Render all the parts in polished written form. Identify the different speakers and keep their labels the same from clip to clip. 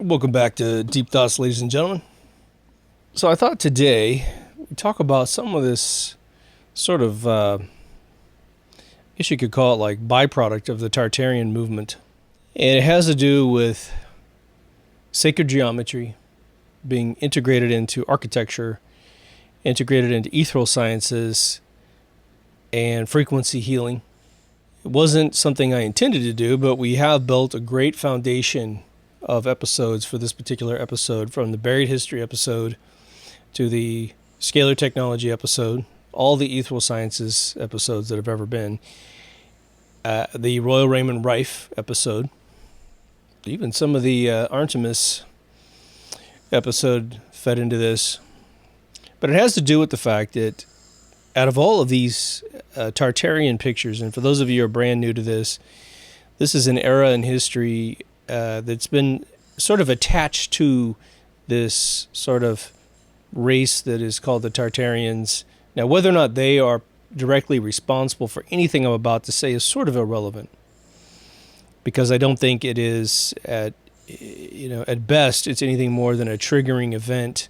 Speaker 1: Welcome back to Deep Thoughts, ladies and gentlemen. So I thought today we'd talk about some of this sort of, I guess you could call it like byproduct of the Tartarian movement. And it has to do with sacred geometry being integrated into architecture, integrated into ethereal sciences, and frequency healing. It wasn't something I intended to do, but we have built a great foundation of episodes for this particular episode, from the buried history episode to the scalar technology episode, all the ethereal sciences episodes that have ever been, the Royal Raymond Rife episode, even some of the Artemis episode fed into this. But it has to do with the fact that out of all of these Tartarian pictures, and for those of you who are brand new to this is an era in history that's been sort of attached to this sort of race that is called the Tartarians. Now, whether or not they are directly responsible for anything I'm about to say is sort of irrelevant, because I don't think it is at best it's anything more than a triggering event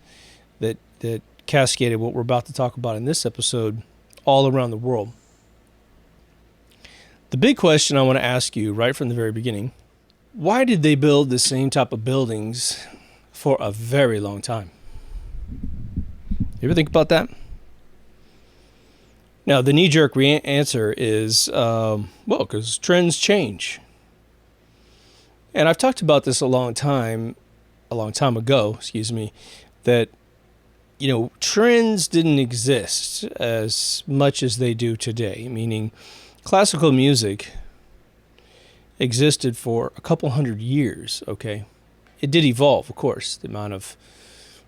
Speaker 1: that cascaded what we're about to talk about in this episode all around the world. The big question I want to ask you right from the very beginning: why did they build the same type of buildings for a very long time? You ever think about that? Now, the knee-jerk answer is, because trends change. And I've talked about this a long time ago, that, trends didn't exist as much as they do today, meaning classical music existed for a couple hundred years, okay? It did evolve, of course, the amount of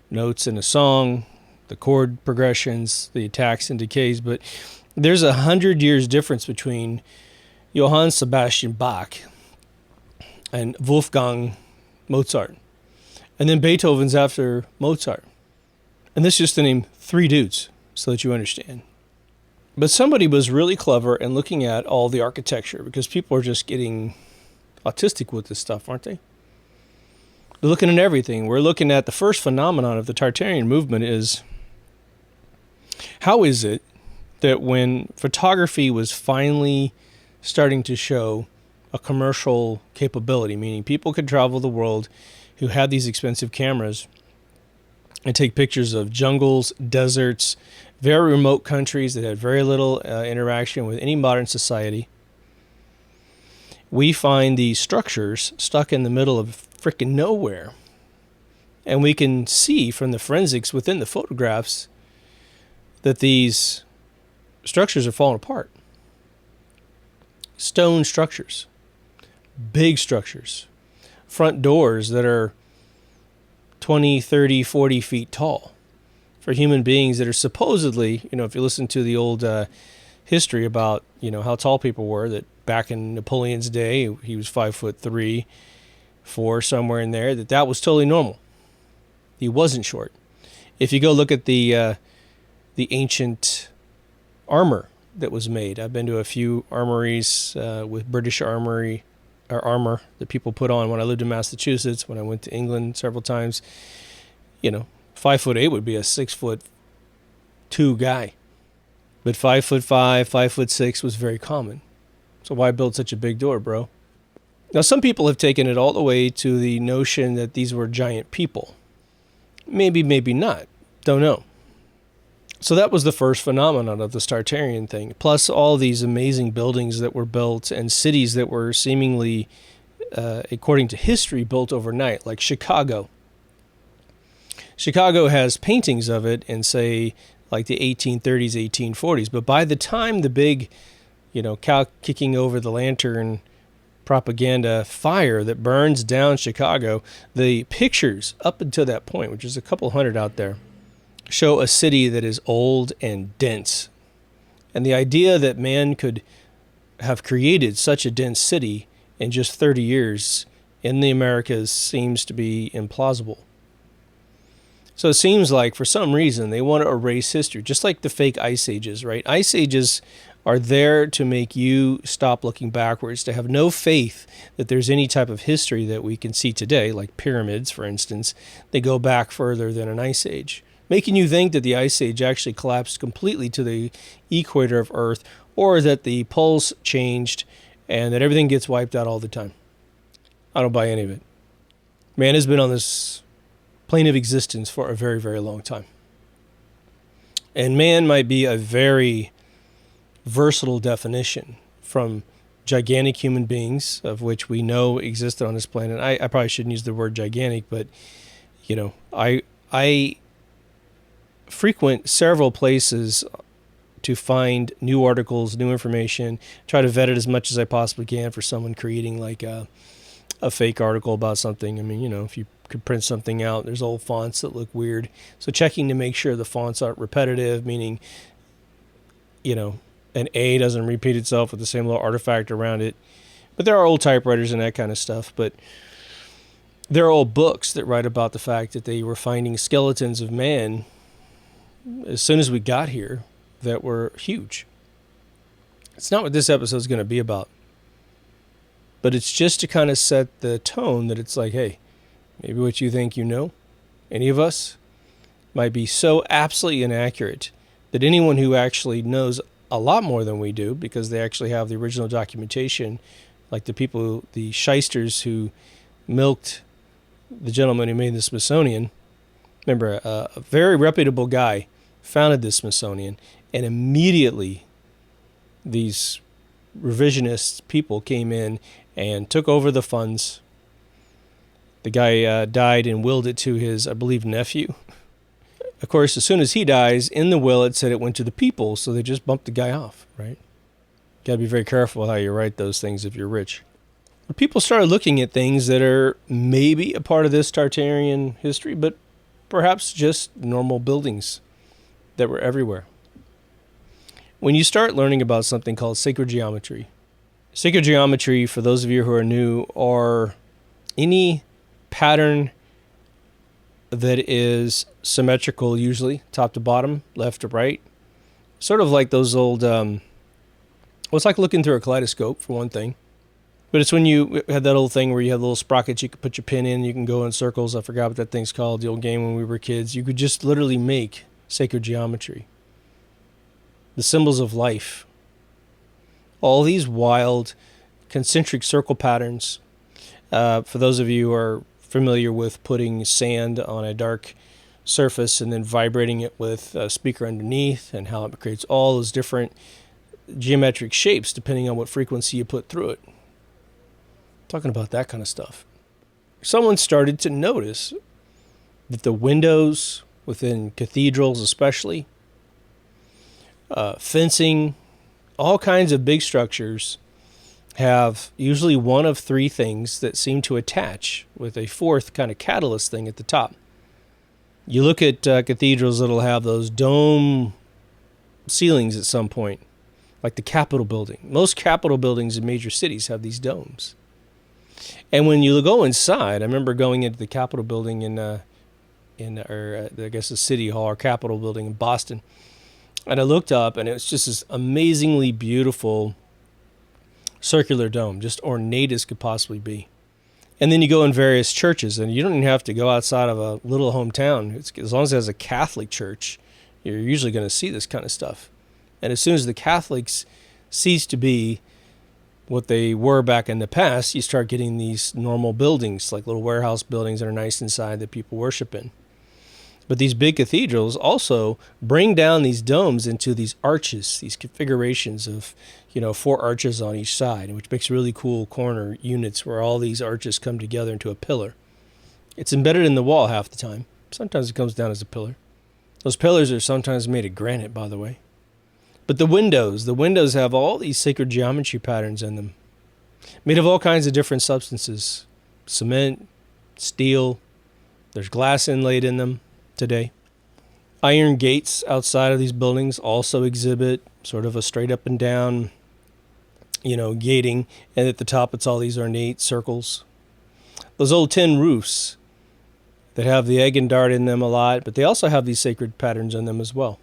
Speaker 1: notes in a song, the chord progressions, the attacks and decays, but there's 100 years difference between Johann Sebastian Bach and Wolfgang Mozart. And then Beethoven's after Mozart. And this is just to name 3 dudes, so that you understand. But somebody was really clever in looking at all the architecture, because people are just getting autistic with this stuff, aren't they? They're looking at everything. We're looking at the first phenomenon of the Tartarian movement is, how is it that when photography was finally starting to show a commercial capability, meaning people could travel the world who had these expensive cameras and take pictures of jungles, deserts, very remote countries that had very little interaction with any modern society, we find these structures stuck in the middle of frickin' nowhere. And we can see from the forensics within the photographs that these structures are falling apart. Stone structures, big structures, front doors that are 20, 30, 40 feet tall for human beings that are supposedly, if you listen to the old history about, how tall people were, that back in Napoleon's day, he was 5'3", 4, somewhere in there, that was totally normal. He wasn't short. If you go look at the ancient armor that was made, I've been to a few armories with British armor that people put on when I lived in Massachusetts, when I went to England several times. 5'8" would be a 6'2" guy, but 5'5", 5'6" was very common. So why build such a big door, bro? Now, some people have taken it all the way to the notion that these were giant people. Maybe, maybe not. Don't know. So that was the first phenomenon of the Tartarian thing, plus all these amazing buildings that were built and cities that were seemingly, according to history, built overnight, like Chicago. Chicago has paintings of it in, say, like the 1830s, 1840s, but by the time the big, cow kicking over the lantern propaganda fire that burns down Chicago, the pictures up until that point, which is a couple hundred out there, show a city that is old and dense. And the idea that man could have created such a dense city in just 30 years in the Americas seems to be implausible. So it seems like for some reason they want to erase history, just like the fake ice ages, right? Ice ages are there to make you stop looking backwards, to have no faith that there's any type of history that we can see today, like pyramids, for instance. They go back further than an ice age, making you think that the ice age actually collapsed completely to the equator of Earth, or that the poles changed and that everything gets wiped out all the time. I don't buy any of it. Man has been on this plane of existence for a very, very long time. And man might be a very versatile definition, from gigantic human beings, of which we know existed on this planet. I probably shouldn't use the word gigantic, but I frequent several places to find new articles, new information, try to vet it as much as I possibly can for someone creating like a fake article about something. I mean, if you could print something out, there's old fonts that look weird. So checking to make sure the fonts aren't repetitive, meaning, an A doesn't repeat itself with the same little artifact around it. But there are old typewriters and that kind of stuff. But there are old books that write about the fact that they were finding skeletons of man as soon as we got here that were huge. It's not what this episode is going to be about. But it's just to kind of set the tone that it's like, hey, maybe what you think any of us, might be so absolutely inaccurate that anyone who actually knows a lot more than we do, because they actually have the original documentation, like the shysters who milked the gentleman who made the Smithsonian. Remember, a very reputable guy founded the Smithsonian, and immediately these revisionist people came in and took over the funds. The guy died and willed it to his, I believe, nephew. Of course, as soon as he dies, in the will it said it went to the people, so they just bumped the guy off, right? Got to be very careful with how you write those things if you're rich. But people started looking at things that are maybe a part of this Tartarian history, but perhaps just normal buildings that were everywhere. When you start learning about something called sacred geometry, for those of you who are new, are any pattern that is symmetrical, usually top to bottom, left to right. Sort of like those old, it's like looking through a kaleidoscope, for one thing. But it's when you had that old thing where you had little sprockets you could put your pin in, you can go in circles. I forgot what that thing's called, the old game when we were kids. You could just literally make sacred geometry. The symbols of life. All these wild concentric circle patterns. For those of you who are familiar with putting sand on a dark surface and then vibrating it with a speaker underneath, and how it creates all those different geometric shapes depending on what frequency you put through it. Talking about that kind of stuff. Someone started to notice that the windows within cathedrals especially, fencing, all kinds of big structures have usually one of three things that seem to attach, with a fourth kind of catalyst thing at the top. You look at cathedrals that'll have those dome ceilings at some point, like the Capitol building. Most Capitol buildings in major cities have these domes. And when you go inside, I remember going into the Capitol building I guess the City Hall or Capitol building in Boston, and I looked up, and it was just this amazingly beautiful circular dome, just ornate as could possibly be. And then you go in various churches, and you don't even have to go outside of a little hometown. As long as it has a Catholic church, you're usually going to see this kind of stuff. And as soon as the Catholics cease to be what they were back in the past, you start getting these normal buildings, like little warehouse buildings that are nice inside that people worship in. But these big cathedrals also bring down these domes into these arches, these configurations of, 4 arches on each side, which makes really cool corner units where all these arches come together into a pillar. It's embedded in the wall half the time. Sometimes it comes down as a pillar. Those pillars are sometimes made of granite, by the way. But the windows have all these sacred geometry patterns in them, made of all kinds of different substances. Cement, steel, there's glass inlaid in them today. Iron gates outside of these buildings also exhibit sort of a straight up and down, gating, and at the top it's all these ornate circles. Those old tin roofs that have the egg and dart in them a lot, but they also have these sacred patterns in them as well.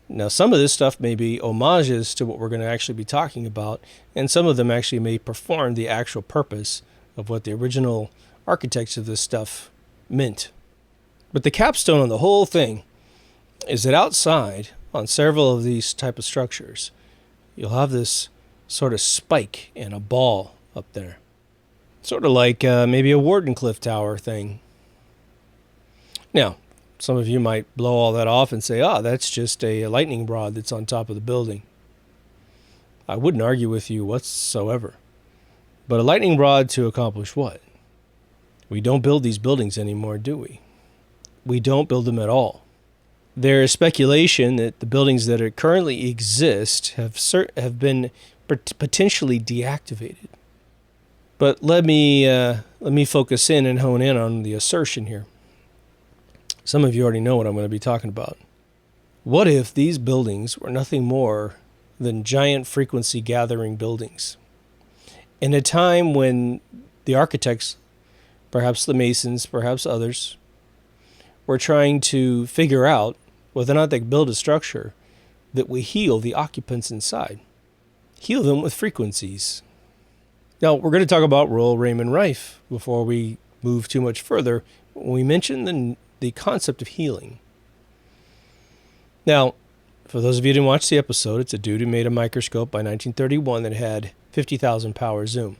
Speaker 1: Now, some of this stuff may be homages to what we're going to actually be talking about, and some of them actually may perform the actual purpose of what the original architects of this stuff meant. But the capstone on the whole thing is that outside, on several of these type of structures, you'll have this sort of spike and a ball up there. Sort of like maybe a Wardenclyffe Tower thing. Now, some of you might blow all that off and say, that's just a lightning rod that's on top of the building. I wouldn't argue with you whatsoever. But a lightning rod to accomplish what? We don't build these buildings anymore, do we? We don't build them at all. There is speculation that the buildings that currently exist have been potentially deactivated. But let me focus in and hone in on the assertion here. Some of you already know what I'm going to be talking about. What if these buildings were nothing more than giant frequency gathering buildings? In a time when the architects, perhaps the masons, perhaps others, were trying to figure out whether or not they could build a structure that would heal the occupants inside. Heal them with frequencies. Now, we're going to talk about Royal Raymond Rife before we move too much further. When we mention the concept of healing. Now, for those of you who didn't watch the episode, it's a dude who made a microscope by 1931 that had 50,000 power zoom.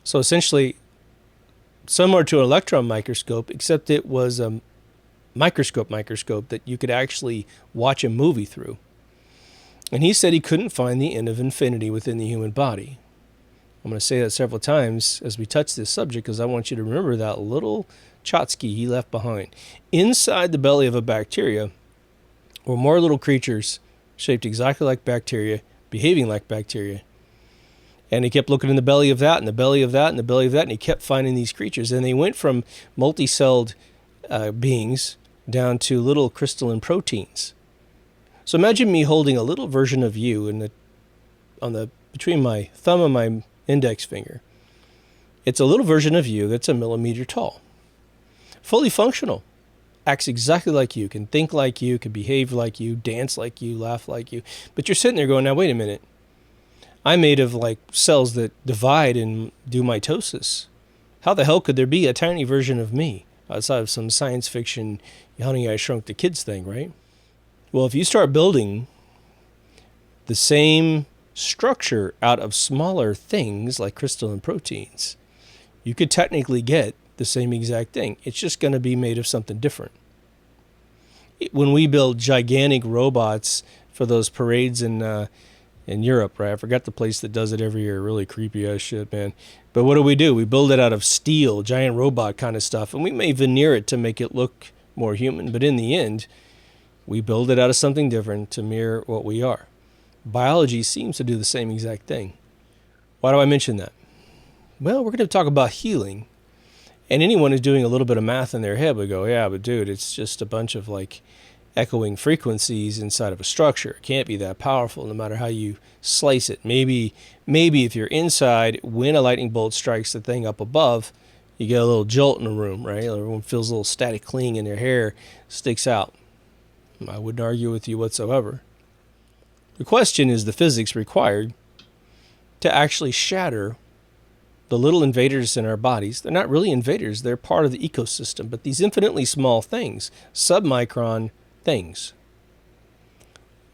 Speaker 1: So essentially, similar to an electron microscope, except it was a microscope that you could actually watch a movie through. And he said he couldn't find the end of infinity within the human body. I'm going to say that several times as we touch this subject because I want you to remember that little Chotsky he left behind. Inside the belly of a bacteria were more little creatures shaped exactly like bacteria, behaving like bacteria. And he kept looking in the belly of that, and the belly of that, and the belly of that, and he kept finding these creatures. And they went from multi-celled beings down to little crystalline proteins. So imagine me holding a little version of you between my thumb and my index finger. It's a little version of you that's a millimeter tall. Fully functional. Acts exactly like you, can think like you, can behave like you, dance like you, laugh like you. But you're sitting there going, now wait a minute. I'm made of like cells that divide and do mitosis. How the hell could there be a tiny version of me outside of some science fiction Honey, I Shrunk the Kids thing, right? Well, if you start building the same structure out of smaller things like crystalline proteins, you could technically get the same exact thing. It's just going to be made of something different. When we build gigantic robots for those parades in Europe, right? I forgot the place that does it every year. Really creepy ass shit, man. But what do? We build it out of steel, giant robot kind of stuff, and we may veneer it to make it look more human. But in the end, we build it out of something different to mirror what we are. Biology seems to do the same exact thing. Why do I mention that? Well, we're going to talk about healing. And anyone who's doing a little bit of math in their head would go, yeah, but dude, it's just a bunch of like echoing frequencies inside of a structure. It can't be that powerful no matter how you slice it. Maybe if you're inside, when a lightning bolt strikes the thing up above, you get a little jolt in the room, right? Everyone feels a little static cling in their hair, sticks out. I wouldn't argue with you whatsoever. The question is the physics required to actually shatter the little invaders in our bodies. They're not really invaders. They're part of the ecosystem. But these infinitely small things, submicron things.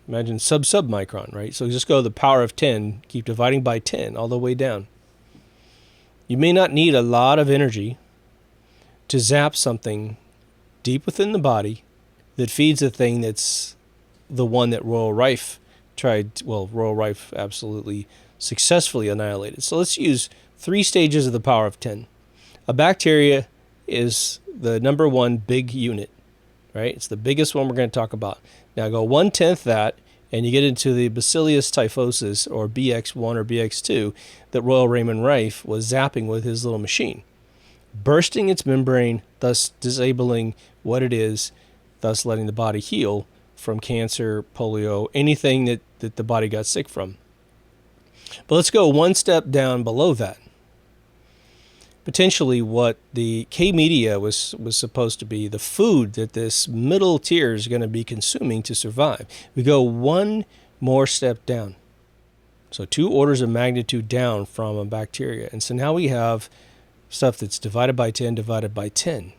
Speaker 1: Imagine sub-submicron, right? So just go to the power of 10, keep dividing by 10 all the way down. You may not need a lot of energy to zap something deep within the body that feeds a thing that's the one that Royal Rife absolutely successfully annihilated. So let's use 3 stages of the power of 10. A bacteria is the number one big unit, right? It's the biggest one we're going to talk about. Now go 1/10 that, and you get into the Bacillus typhosus, or BX1 or BX2, that Royal Raymond Rife was zapping with his little machine, bursting its membrane, thus disabling what it is, thus letting the body heal from cancer, polio, anything that the body got sick from. But let's go one step down below that. potentially what the K media was supposed to be, the food that this middle tier is going to be consuming to survive. We go one more step down. So 2 orders of magnitude down from a bacteria. And so now we have stuff that's divided by 10 divided by 10.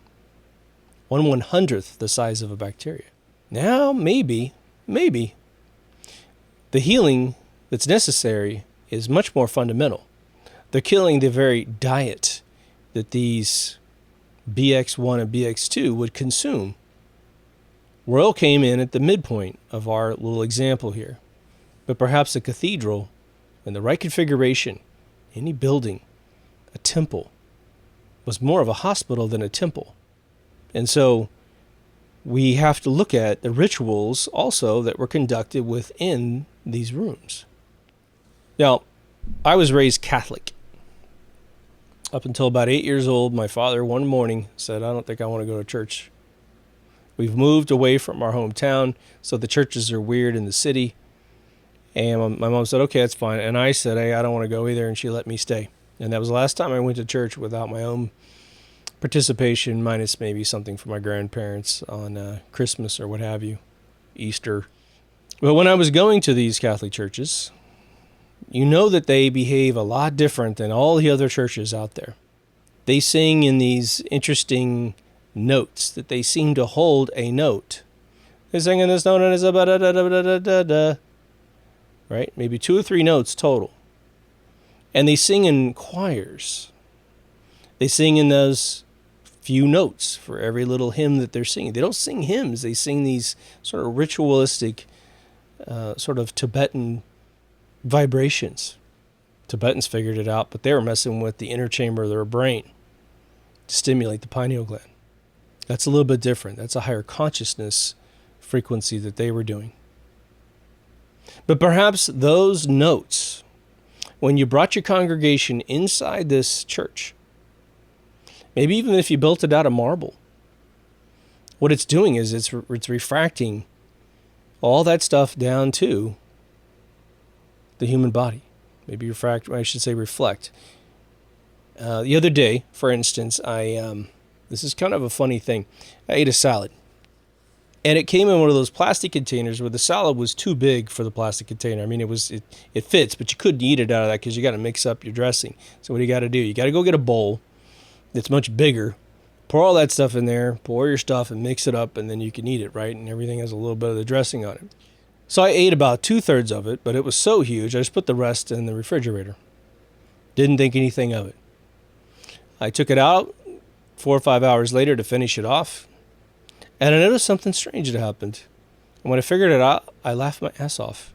Speaker 1: 1/100th the size of a bacteria. Now maybe the healing that's necessary is much more fundamental. They're killing the very diet that these BX1 and BX2 would consume. Royal came in at the midpoint of our little example here. But perhaps a cathedral in the right configuration, any building, a temple, was more of a hospital than a temple. And so we have to look at the rituals also that were conducted within these rooms. Now, I was raised Catholic. Up until about 8 years old, my father one morning said, I don't think I want to go to church. We've moved away from our hometown, so the churches are weird in the city. And my mom said, okay, that's fine. And I said, hey, I don't want to go either, and she let me stay. And that was the last time I went to church without my own participation, minus maybe something from my grandparents on Christmas or what have you, Easter. But when I was going to these Catholic churches, you know that they behave a lot different than all the other churches out there. They sing in these interesting notes that they seem to hold a note. They sing in this note and it's a da da da da da da, right? Maybe 2 or 3 notes total. And they sing in choirs. They sing in those few notes for every little hymn that they're singing. They don't sing hymns. They sing these sort of ritualistic, sort of Tibetan vibrations. Tibetans figured it out, but they were messing with the inner chamber of their brain to stimulate the pineal gland. That's a little bit different. That's a higher consciousness frequency that they were doing. But perhaps those notes, when you brought your congregation inside this church, maybe even if you built it out of marble, what it's doing is it's refracting all that stuff down to the human body. Maybe reflect. The other day, for instance, this is kind of a funny thing. I ate a salad. And it came in one of those plastic containers where the salad was too big for the plastic container. I mean, it fits, but you couldn't eat it out of that because you got to mix up your dressing. So what do you got to do? You got to go get a bowl that's much bigger, pour all that stuff in there, pour your stuff and mix it up, and then you can eat it, right? And everything has a little bit of the dressing on it. So I ate about 2/3 of it, but it was so huge, I just put the rest in the refrigerator. Didn't think anything of it. I took it out 4 or 5 hours later to finish it off, and I noticed something strange had happened. And when I figured it out, I laughed my ass off.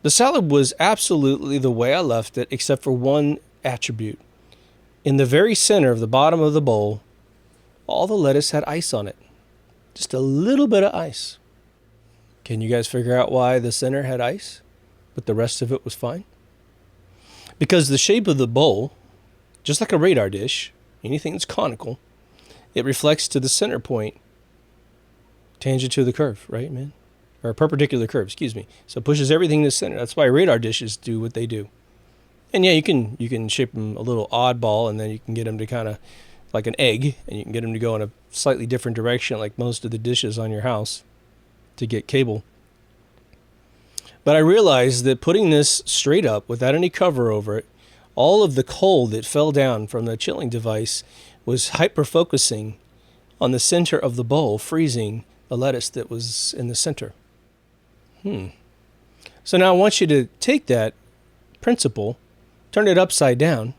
Speaker 1: The salad was absolutely the way I left it, except for one attribute. In the very center of the bottom of the bowl, all the lettuce had ice on it. Just a little bit of ice. Can you guys figure out why the center had ice, but the rest of it was fine? Because the shape of the bowl, just like a radar dish, anything that's conical, it reflects to the center point, tangent to the curve, right, man? Or a perpendicular curve, excuse me. So it pushes everything to the center. That's why radar dishes do what they do. And yeah, you can shape them a little oddball, and then you can get them to kind of like an egg, and you can get them to go in a slightly different direction, like most of the dishes on your house, to get cable. But I realized that putting this straight up without any cover over it, all of the cold that fell down from the chilling device was hyper-focusing on the center of the bowl, freezing the lettuce that was in the center. So now I want you to take that principle, turn it upside down,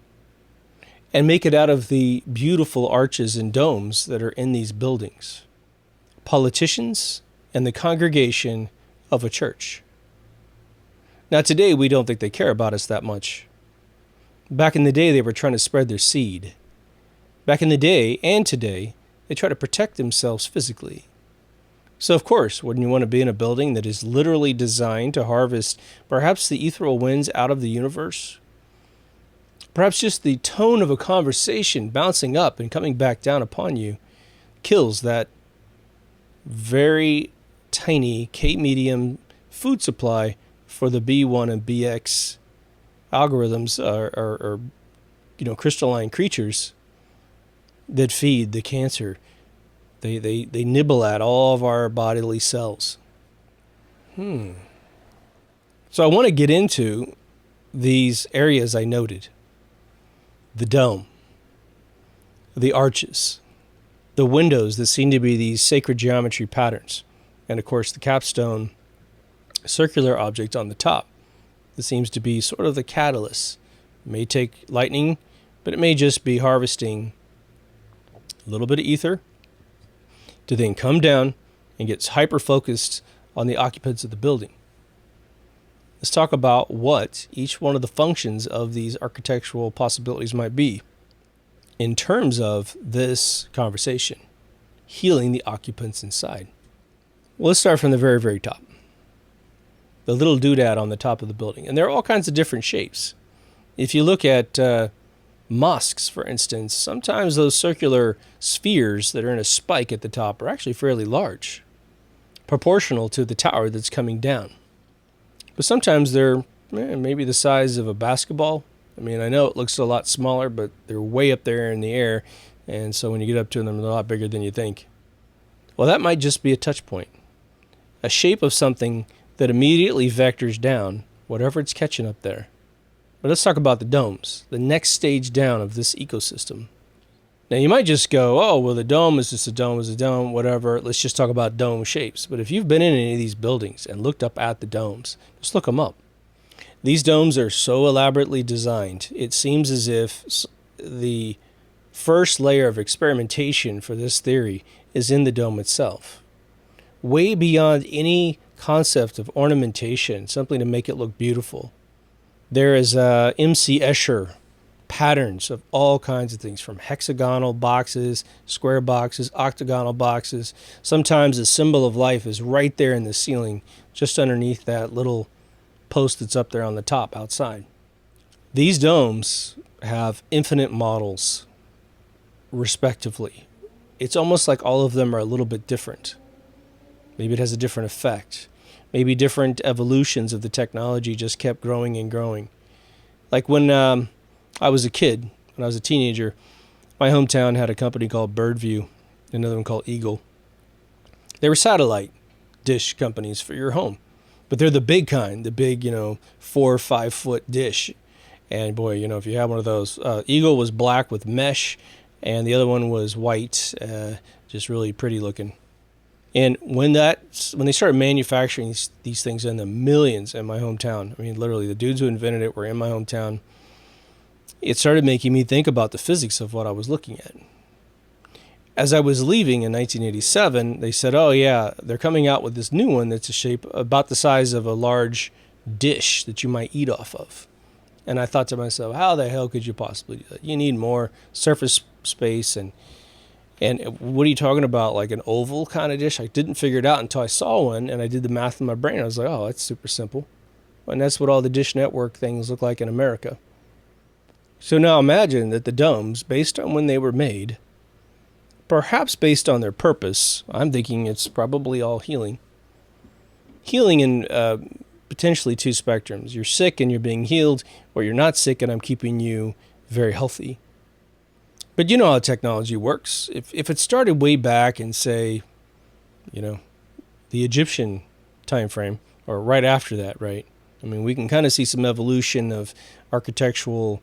Speaker 1: and make it out of the beautiful arches and domes that are in these buildings. Politicians and the congregation of a church. Now today we don't think they care about us that much. Back in the day they were trying to spread their seed. Back in the day and today they try to protect themselves physically. So of course, wouldn't you want to be in a building that is literally designed to harvest perhaps the ethereal winds out of the universe? Perhaps just the tone of a conversation bouncing up and coming back down upon you kills that very tiny K-medium food supply for the B1 and BX algorithms or crystalline creatures that feed the cancer. They nibble at all of our bodily cells. So I want to get into these areas I noted. The dome, the arches, the windows that seem to be these sacred geometry patterns, and of course the capstone circular object on the top that seems to be sort of the catalyst. It may take lightning, but it may just be harvesting a little bit of ether to then come down and gets hyper-focused on the occupants of the building. Let's talk about what each one of the functions of these architectural possibilities might be in terms of this conversation, healing the occupants inside. Well, let's start from the very, very top. The little doodad on the top of the building. And there are all kinds of different shapes. If you look at mosques, for instance, sometimes those circular spheres that are in a spike at the top are actually fairly large, proportional to the tower that's coming down. But sometimes they're maybe the size of a basketball. I mean, I know it looks a lot smaller, but they're way up there in the air, and so when you get up to them, they're a lot bigger than you think. Well, that might just be a touch point, a shape of something that immediately vectors down whatever it's catching up there. But let's talk about the domes, the next stage down of this ecosystem. Now, you might just go, oh, well, the dome is just a dome is a dome, whatever. Let's just talk about dome shapes. But if you've been in any of these buildings and looked up at the domes, just look them up. These domes are so elaborately designed, it seems as if the first layer of experimentation for this theory is in the dome itself. Way beyond any concept of ornamentation, simply to make it look beautiful. There is M.C. Escher patterns of all kinds of things, from hexagonal boxes, square boxes, octagonal boxes. Sometimes the symbol of life is right there in the ceiling, just underneath that little post that's up there on the top outside. These domes have infinite models, respectively. It's almost like all of them are a little bit different. Maybe it has a different effect. Maybe different evolutions of the technology just kept growing and growing. Like when I was a kid, when I was a teenager, my hometown had a company called Birdview, another one called Eagle. They were satellite dish companies for your home, but they're the big kind, the big, 4 or 5 foot dish. And boy, if you have one of those, Eagle was black with mesh, and the other one was white, just really pretty looking. And when they started manufacturing these things in the millions in my hometown, I mean, literally, the dudes who invented it were in my hometown. It started making me think about the physics of what I was looking at. As I was leaving in 1987, they said, oh yeah, they're coming out with this new one that's a shape about the size of a large dish that you might eat off of. And I thought to myself, how the hell could you possibly do that? You need more surface space, and what are you talking about, like an oval kind of dish? I didn't figure it out until I saw one, and I did the math in my brain. I was like, oh, that's super simple. And that's what all the Dish Network things look like in America. So now imagine that the domes, based on when they were made, perhaps based on their purpose, I'm thinking it's probably all healing. Healing in potentially 2 spectrums. You're sick and you're being healed, or you're not sick and I'm keeping you very healthy. But you know how technology works. If it started way back in, say, the Egyptian time frame, or right after that, right? I mean, we can kind of see some evolution of architectural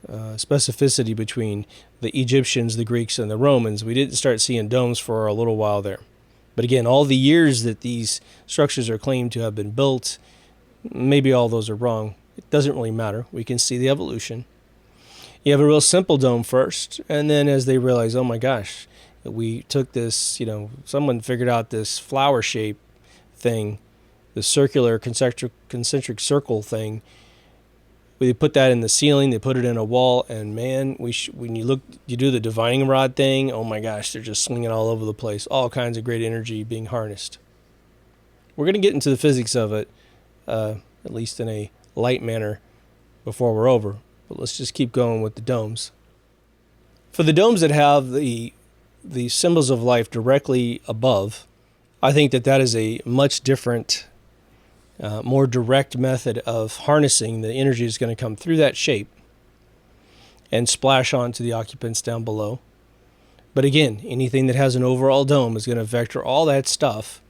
Speaker 1: specificity between the Egyptians, the Greeks, and the Romans. We didn't start seeing domes for a little while there. But again, all the years that these structures are claimed to have been built, maybe all those are wrong. It doesn't really matter. We can see the evolution. You have a real simple dome first, and then as they realize, oh my gosh, we took this, someone figured out this flower shape thing, the circular concentric circle thing. They put that in the ceiling, they put it in a wall, and man, when you do the divining rod thing, oh my gosh, they're just swinging all over the place. All kinds of great energy being harnessed. We're going to get into the physics of it, at least in a light manner, before we're over. But let's just keep going with the domes. For the domes that have the symbols of life directly above, I think that is a much different, more direct method of harnessing the energy that's going to come through that shape and splash onto the occupants down below. But again, anything that has an overall dome is going to vector all that stuff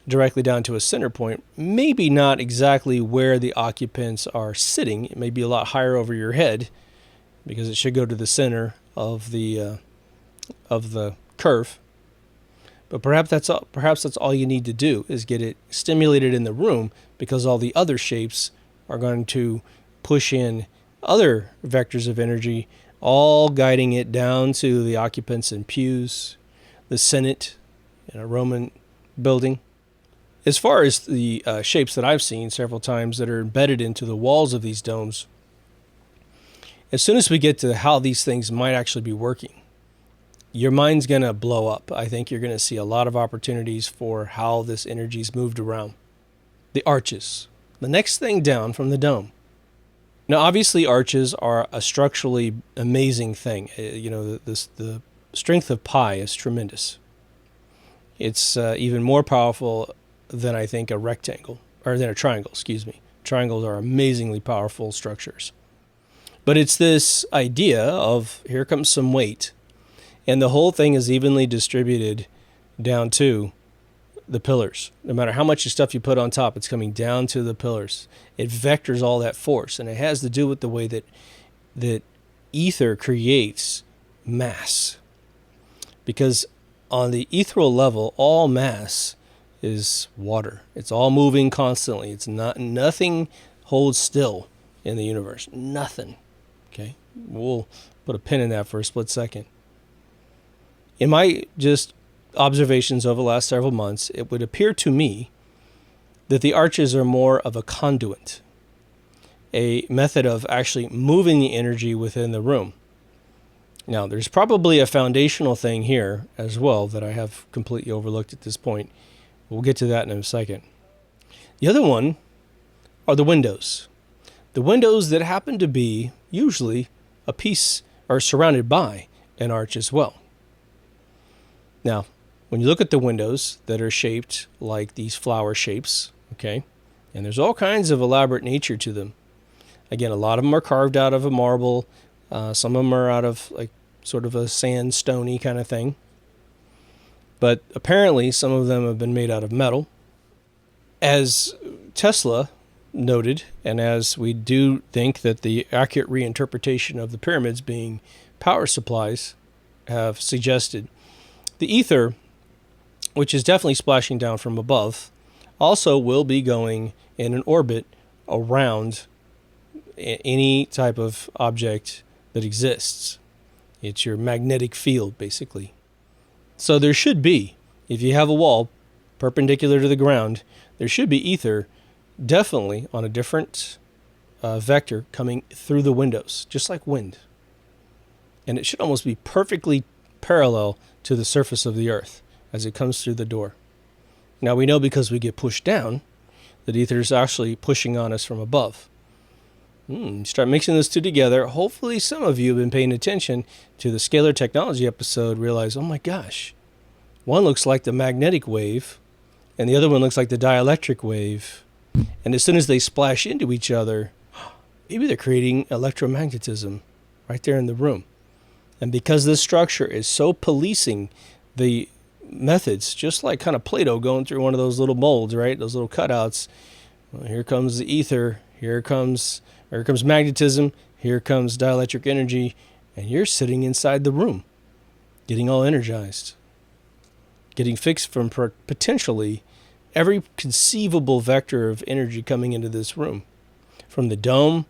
Speaker 1: directly down to a center point. Maybe not exactly where the occupants are sitting. It may be a lot higher over your head because it should go to the center of the curve. But perhaps that's all you need to do is get it stimulated in the room, because all the other shapes are going to push in other vectors of energy, all guiding it down to the occupants in pews, the Senate in a Roman building. As far as the shapes that I've seen several times that are embedded into the walls of these domes, as soon as we get to how these things might actually be working, your mind's going to blow up. I think you're going to see a lot of opportunities for how this energy is moved around. The arches, the next thing down from the dome. Now, obviously, arches are a structurally amazing thing. The strength of pi is tremendous. It's even more powerful than, I think, a rectangle, or than a triangle, excuse me. Triangles are amazingly powerful structures. But it's this idea of, here comes some weight, and the whole thing is evenly distributed down to the pillars. No matter how much stuff you put on top, it's coming down to the pillars. It vectors all that force, and it has to do with the way that ether creates mass. Because on the ethereal level, all mass is water. It's all moving constantly. Nothing holds still in the universe. Nothing. Okay? We'll put a pin in that for a split second. In my just observations over the last several months, it would appear to me that the arches are more of a conduit, a method of actually moving the energy within the room. Now, there's probably a foundational thing here as well that I have completely overlooked at this point. We'll get to that in a second. The other one are the windows. The windows that happen to be usually a piece or surrounded by an arch as well. Now, when you look at the windows that are shaped like these flower shapes, okay, and there's all kinds of elaborate nature to them. Again, a lot of them are carved out of a marble. Some of them are out of like sort of a sandstony kind of thing. But apparently some of them have been made out of metal. As Tesla noted, and as we do think that the accurate reinterpretation of the pyramids being power supplies have suggested, the ether, which is definitely splashing down from above, also will be going in an orbit around any type of object that exists. It's your magnetic field, basically. So there should be, if you have a wall perpendicular to the ground, there should be ether definitely on a different vector coming through the windows, just like wind. And it should almost be perfectly parallel to the surface of the earth as it comes through the door. Now we know because we get pushed down that ether is actually pushing on us from above. Start mixing those two together. Hopefully some of you have been paying attention to the scalar technology episode, realize, oh my gosh, one looks like the magnetic wave and the other one looks like the dielectric wave. And as soon as they splash into each other, maybe they're creating electromagnetism right there in the room. And because this structure is so policing the methods, just like kind of Play-Doh going through one of those little molds, right? Those little cutouts. Well, here comes the ether. Here comes magnetism. Here comes dielectric energy. And you're sitting inside the room, getting all energized, getting fixed from potentially every conceivable vector of energy coming into this room. From the dome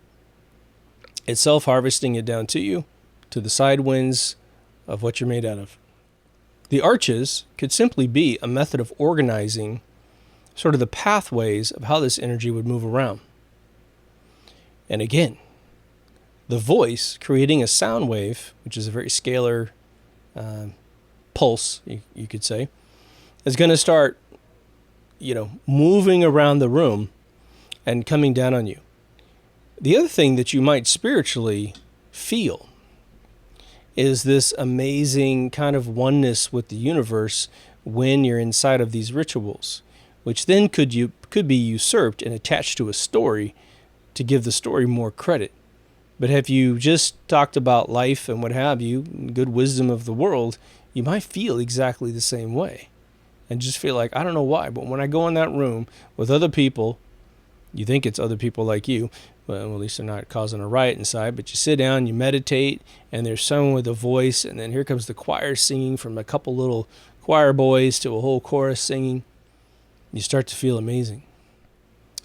Speaker 1: itself, harvesting it down to you, to the side winds of what you're made out of. The arches could simply be a method of organizing sort of the pathways of how this energy would move around. And again, the voice creating a sound wave, which is a very scalar pulse, you could say, is going to start, moving around the room and coming down on you. The other thing that you might spiritually feel is this amazing kind of oneness with the universe when you're inside of these rituals, which then could be usurped and attached to a story to give the story more credit. But if you just talked about life and what have you, good wisdom of the world, you might feel exactly the same way. And just feel like, I don't know why, but when I go in that room with other people, you think it's other people like you, well, at least they're not causing a riot inside, but you sit down, you meditate, and there's someone with a voice, and then here comes the choir singing, from a couple little choir boys to a whole chorus singing. You start to feel amazing.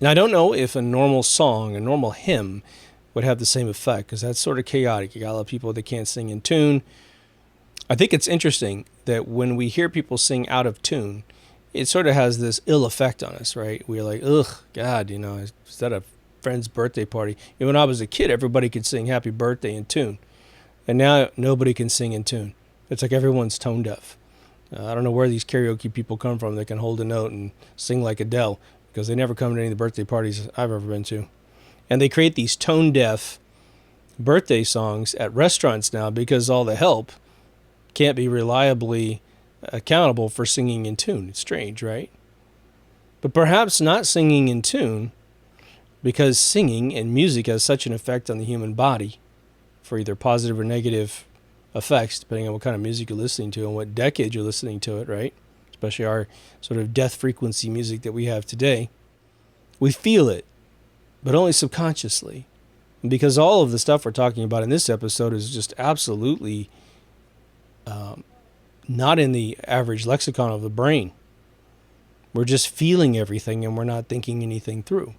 Speaker 1: Now, I don't know if a normal song, a normal hymn, would have the same effect, because that's sort of chaotic. You got a lot of people that can't sing in tune. I think it's interesting that when we hear people sing out of tune, it sort of has this ill effect on us, right? We're like, ugh, God, is that a friend's birthday party? When I was a kid, everybody could sing happy birthday in tune. And now nobody can sing in tune. It's like everyone's tone deaf. I don't know where these karaoke people come from that can hold a note and sing like Adele, because they never come to any of the birthday parties I've ever been to. And they create these tone deaf birthday songs at restaurants now because all the help can't be reliably accountable for singing in tune. It's strange, right? But perhaps not singing in tune, because singing and music has such an effect on the human body for either positive or negative effects, depending on what kind of music you're listening to and what decade you're listening to it, right? Especially our sort of death frequency music that we have today. We feel it, but only subconsciously. And because all of the stuff we're talking about in this episode is just absolutely not in the average lexicon of the brain. We're just feeling everything and we're not thinking anything through.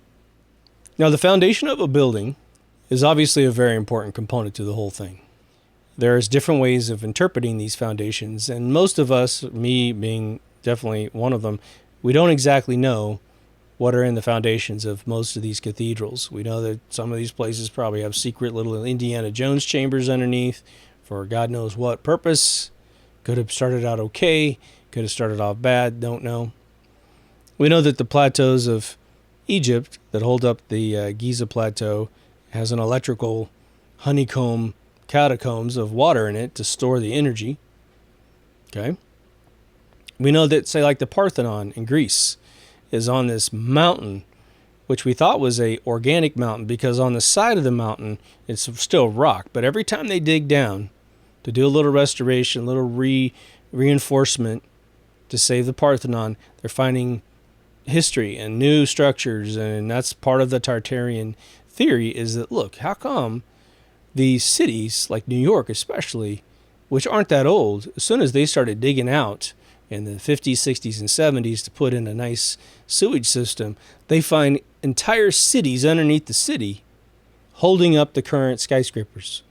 Speaker 1: Now, the foundation of a building is obviously a very important component to the whole thing. There's different ways of interpreting these foundations, and most of us, me being definitely one of them, we don't exactly know what are in the foundations of most of these cathedrals. We know that some of these places probably have secret little Indiana Jones chambers underneath for God knows what purpose. Could have started out okay, could have started off bad, don't know. We know that the plateaus of Egypt that hold up the Giza Plateau has an electrical honeycomb catacombs of water in it to store the energy. Okay. We know that, say, like the Parthenon in Greece is on this mountain, which we thought was a organic mountain because on the side of the mountain it's still rock. But every time they dig down to do a little restoration, a little reinforcement to save the Parthenon, they're finding history and new structures. And that's part of the Tartarian theory, is that, look, how come these cities, like New York especially, which aren't that old, as soon as they started digging out in the 50s, 60s, and 70s to put in a nice sewage system, they find entire cities underneath the city holding up the current skyscrapers.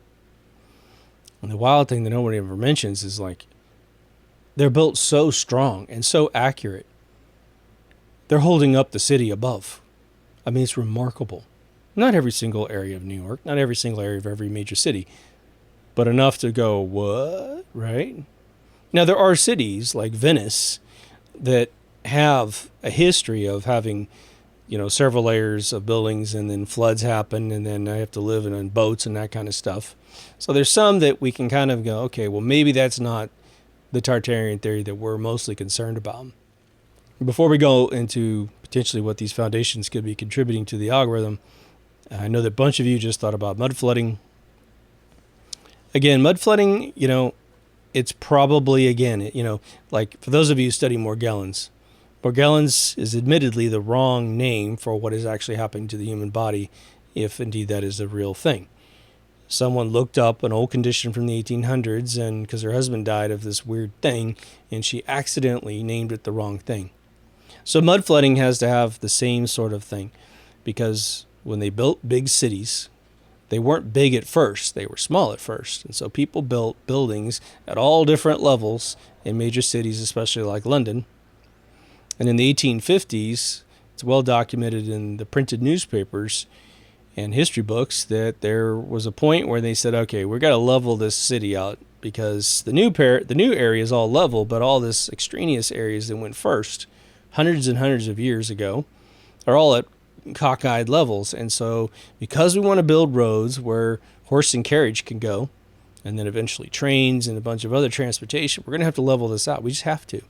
Speaker 1: And the wild thing that nobody ever mentions is, like, they're built so strong and so accurate. They're holding up the city above. I mean, it's remarkable. Not every single area of New York, not every single area of every major city, but enough to go, what? Right? Now, there are cities like Venice that have a history of having, several layers of buildings, and then floods happen, and then I have to live in boats and that kind of stuff. So there's some that we can kind of go, okay, well, maybe that's not the Tartarian theory that we're mostly concerned about. Before we go into potentially what these foundations could be contributing to the algorithm, I know that a bunch of you just thought about mud flooding. Again, mud flooding, it's probably, again, like for those of you who study Morgellons is admittedly the wrong name for what is actually happening to the human body, if indeed that is the real thing. Someone looked up an old condition from the 1800s, and because her husband died of this weird thing, and she accidentally named it the wrong thing. So mud flooding has to have the same sort of thing, because when they built big cities, they weren't big at first, they were small at first. And so people built buildings at all different levels in major cities, especially like London. And in the 1850s, it's well documented in the printed newspapers and history books that there was a point where they said, okay, we've got to level this city out, because the new area is all level, but all this extraneous areas that went first hundreds and hundreds of years ago are all at cockeyed levels. And so because we want to build roads where horse and carriage can go, and then eventually trains and a bunch of other transportation, we're going to have to level this out. We just have to.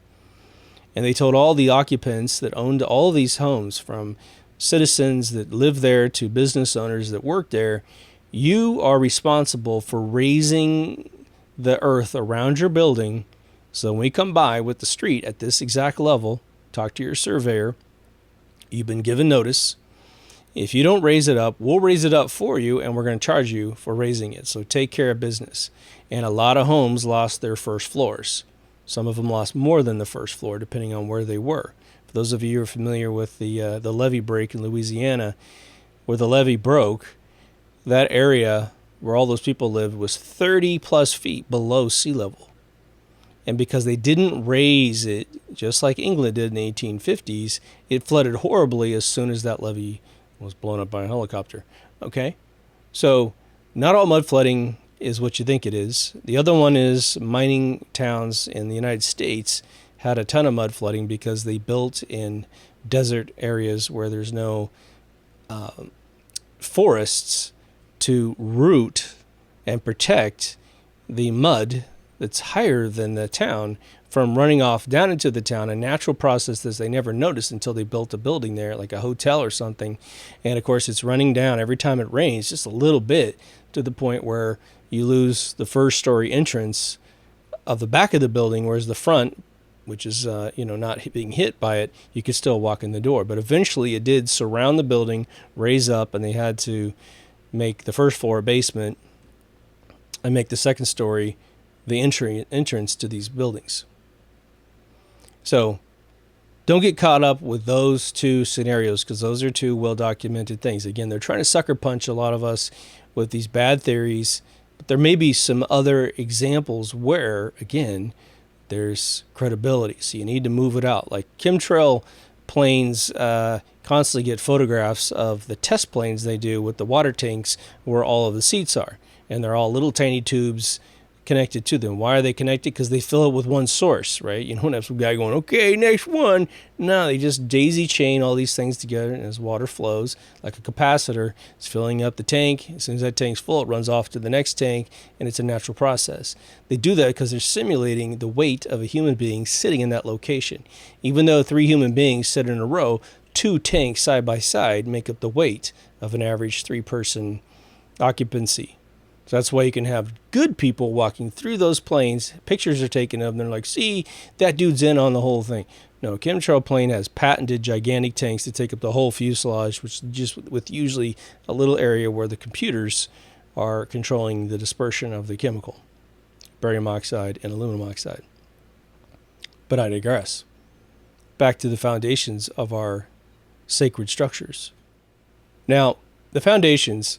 Speaker 1: And they told all the occupants that owned all these homes, from citizens that live there to business owners that work there, You are responsible for raising the earth around your building. So when we come by with the street at this exact level, talk to your surveyor. You've been given notice. If you don't raise it up, we'll raise it up for you, and we're going to charge you for raising it. So take care of business. And a lot of homes lost their first floors. Some of them lost more than the first floor, depending on where they were. For those of you who are familiar with the levee break in Louisiana, where the levee broke, that area where all those people lived was 30 plus feet below sea level. And because they didn't raise it, just like England did in the 1850s, it flooded horribly as soon as that levee was blown up by a helicopter. Okay? So not all mud flooding is what you think it is. The other one is mining towns in the United States had a ton of mud flooding because they built in desert areas where there's no forests to root and protect the mud that's higher than the town from running off down into the town, a natural process that they never noticed until they built a building there, like a hotel or something. And of course, it's running down every time it rains, just a little bit, to the point where you lose the first story entrance of the back of the building, whereas the front, which is not being hit by it, you could still walk in the door. But eventually it did surround the building, raise up, and they had to make the first floor a basement and make the second story the entrance to these buildings. So don't get caught up with those two scenarios, because those are two well-documented things. Again, they're trying to sucker punch a lot of us with these bad theories, but there may be some other examples where, again, there's credibility. So you need to move it out. Like chemtrail planes constantly get photographs of the test planes they do with the water tanks where all of the seats are. And they're all little tiny tubes connected to them. Why are they connected? Because they fill it with one source, right? You don't have some guy going, okay, next one. No, they just daisy chain all these things together, and as water flows, like a capacitor, it's filling up the tank. As soon as that tank's full, it runs off to the next tank, and it's a natural process. They do that because they're simulating the weight of a human being sitting in that location. Even though 3 human beings sit in a row, 2 tanks side by side make up the weight of an average 3-person occupancy. So that's why you can have good people walking through those planes. Pictures are taken of them. They're like, see, that dude's in on the whole thing. No, a chemtrail plane has patented gigantic tanks to take up the whole fuselage, which just with usually a little area where the computers are controlling the dispersion of the chemical, barium oxide and aluminum oxide. But I digress. Back to the foundations of our sacred structures. Now, the foundations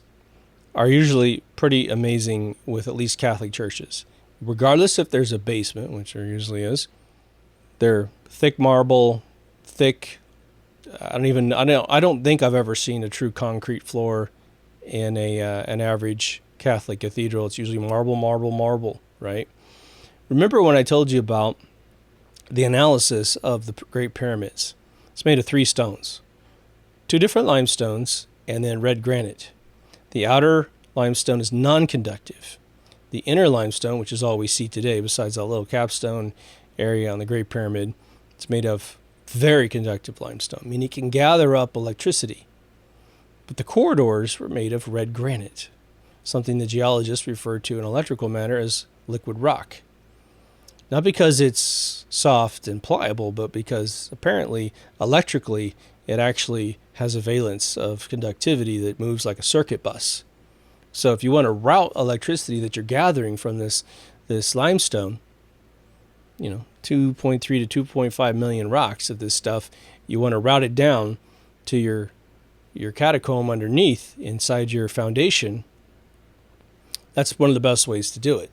Speaker 1: are usually pretty amazing with at least Catholic churches. Regardless if there's a basement, which there usually is, they're thick marble, thick. I don't think I've ever seen a true concrete floor in an average Catholic cathedral. It's usually marble, right? Remember when I told you about the analysis of the Great Pyramids? It's made of 3 stones, 2 different limestones, and then red granite. The outer limestone is non-conductive. The inner limestone, which is all we see today, besides that little capstone area on the Great Pyramid, it's made of very conductive limestone, meaning it can gather up electricity. But the corridors were made of red granite, something the geologists refer to in electrical matter as liquid rock. Not because it's soft and pliable, but because apparently electrically it actually has a valence of conductivity that moves like a circuit bus. So if you want to route electricity that you're gathering from this limestone, 2.3 to 2.5 million rocks of this stuff, you want to route it down to your catacomb underneath inside your foundation. That's one of the best ways to do it.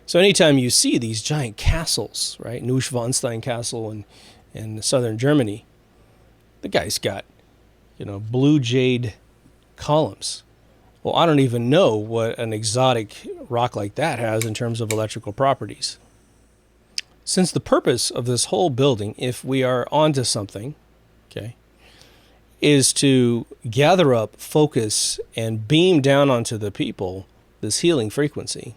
Speaker 1: So anytime you see these giant castles, right, Neuschwanstein Castle in southern Germany, the guy's got, blue jade columns. Well, I don't even know what an exotic rock like that has in terms of electrical properties. Since the purpose of this whole building, if we are onto something, okay, is to gather up, focus, and beam down onto the people this healing frequency.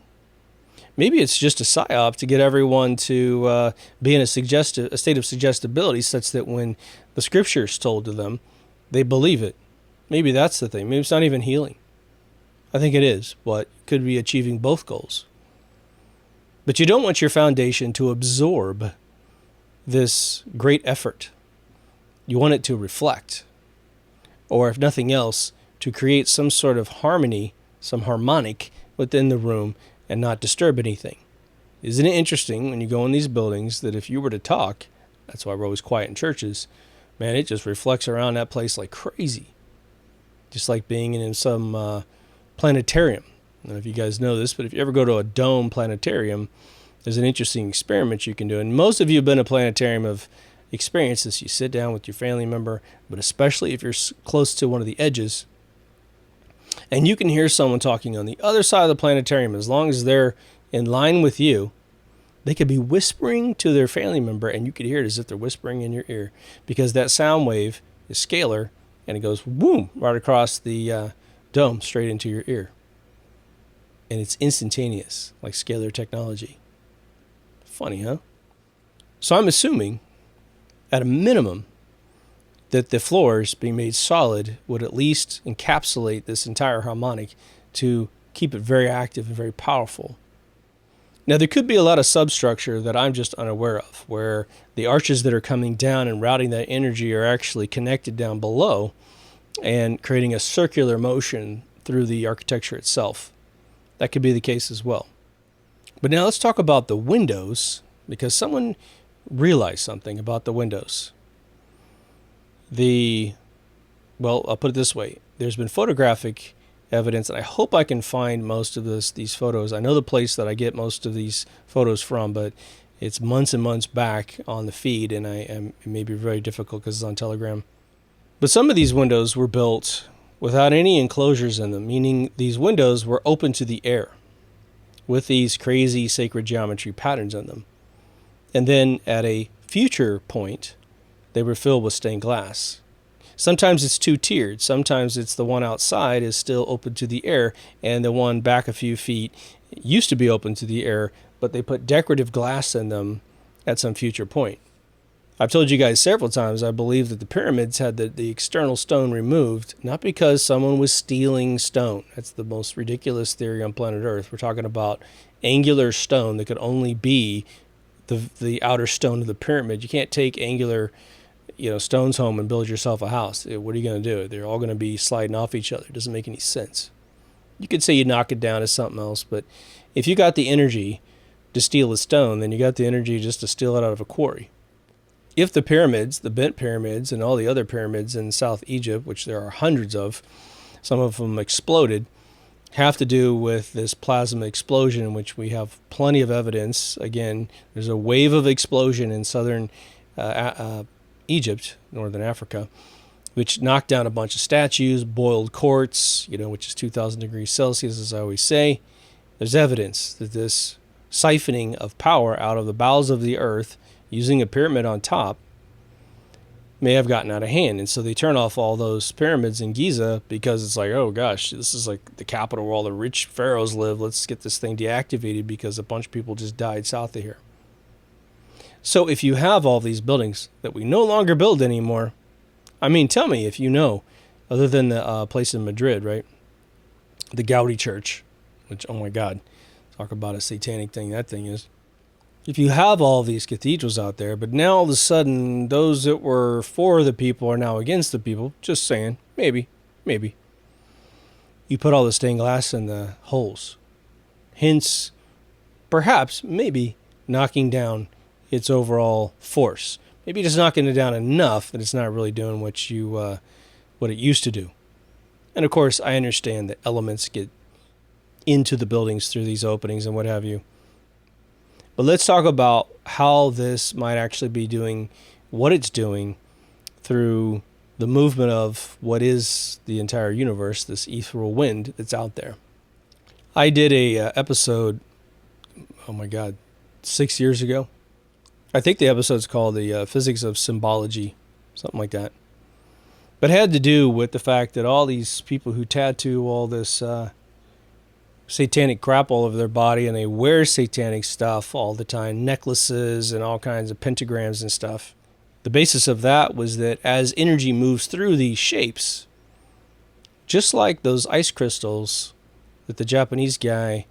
Speaker 1: Maybe it's just a psyop to get everyone to be in a state of suggestibility such that when the scripture is told to them, they believe it. Maybe that's the thing. Maybe it's not even healing. I think it is, but could be achieving both goals. But you don't want your foundation to absorb this great effort. You want it to reflect, or if nothing else, to create some sort of harmony, some harmonic within the room and not disturb anything. Isn't it interesting when you go in these buildings that if you were to talk, that's why we're always quiet in churches, man, it just reflects around that place like crazy. Just like being in some planetarium. I don't know if you guys know this, but if you ever go to a dome planetarium, there's an interesting experiment you can do. And most of you have been to a planetarium have experienced this. You sit down with your family member, but especially if you're close to one of the edges, and you can hear someone talking on the other side of the planetarium, as long as they're in line with you, they could be whispering to their family member, and you could hear it as if they're whispering in your ear, because that sound wave is scalar, and it goes boom right across the dome straight into your ear. And it's instantaneous, like scalar technology. Funny, huh? So I'm assuming, at a minimum, that the floors being made solid would at least encapsulate this entire harmonic to keep it very active and very powerful. Now, there could be a lot of substructure that I'm just unaware of, where the arches that are coming down and routing that energy are actually connected down below and creating a circular motion through the architecture itself. That could be the case as well. But now let's talk about the windows, because someone realized something about the windows. Well, I'll put it this way. There's been photographic evidence, and I hope I can find most of these photos. I know the place that I get most of these photos from, but it's months and months back on the feed, and it may be very difficult because it's on Telegram. But some of these windows were built without any enclosures in them, meaning these windows were open to the air with these crazy sacred geometry patterns in them. And then at a future point, they were filled with stained glass. Sometimes it's two-tiered. Sometimes it's the one outside is still open to the air, and the one back a few feet used to be open to the air, but they put decorative glass in them at some future point. I've told you guys several times, I believe that the pyramids had the external stone removed, not because someone was stealing stone. That's the most ridiculous theory on planet Earth. We're talking about angular stone that could only be the outer stone of the pyramid. You can't take angular stones home and build yourself a house. What are you going to do? They're all going to be sliding off each other. It doesn't make any sense. You could say you knock it down to something else, but if you got the energy to steal a stone, then you got the energy just to steal it out of a quarry. If the pyramids, the bent pyramids, and all the other pyramids in South Egypt, which there are hundreds of, some of them exploded, have to do with this plasma explosion, in which we have plenty of evidence. Again, there's a wave of explosion in southern Egypt, northern Africa, which knocked down a bunch of statues, boiled quartz, which is 2,000 degrees Celsius, as I always say. There's evidence that this siphoning of power out of the bowels of the earth using a pyramid on top may have gotten out of hand. And so they turn off all those pyramids in Giza because it's like, oh gosh, this is like the capital where all the rich pharaohs live. Let's get this thing deactivated because a bunch of people just died south of here. So if you have all these buildings that we no longer build anymore, I mean, tell me if you know, other than the place in Madrid, right? The Gaudi Church, which, oh my God, talk about a satanic thing that thing is. If you have all these cathedrals out there, but now all of a sudden those that were for the people are now against the people, just saying, maybe. You put all the stained glass in the holes. Hence, perhaps, maybe, knocking down its overall force. Maybe just knocking it down enough that it's not really doing what it used to do. And of course, I understand that elements get into the buildings through these openings and what have you. But let's talk about how this might actually be doing what it's doing through the movement of what is the entire universe, this ethereal wind that's out there. I did a episode, 6 years ago. I think the episode's called the Physics of Symbology, something like that. But it had to do with the fact that all these people who tattoo all this satanic crap all over their body, and they wear satanic stuff all the time, necklaces and all kinds of pentagrams and stuff. The basis of that was that as energy moves through these shapes, just like those ice crystals that the Japanese guy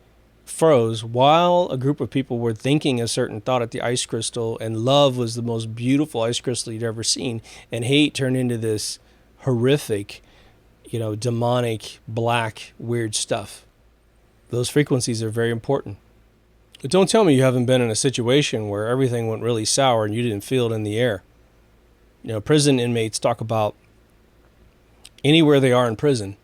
Speaker 1: froze while a group of people were thinking a certain thought at the ice crystal, and love was the most beautiful ice crystal you'd ever seen, and hate turned into this horrific, demonic, black, weird stuff. Those frequencies are very important. But don't tell me you haven't been in a situation where everything went really sour and you didn't feel it in the air. Prison inmates talk about anywhere they are in prison.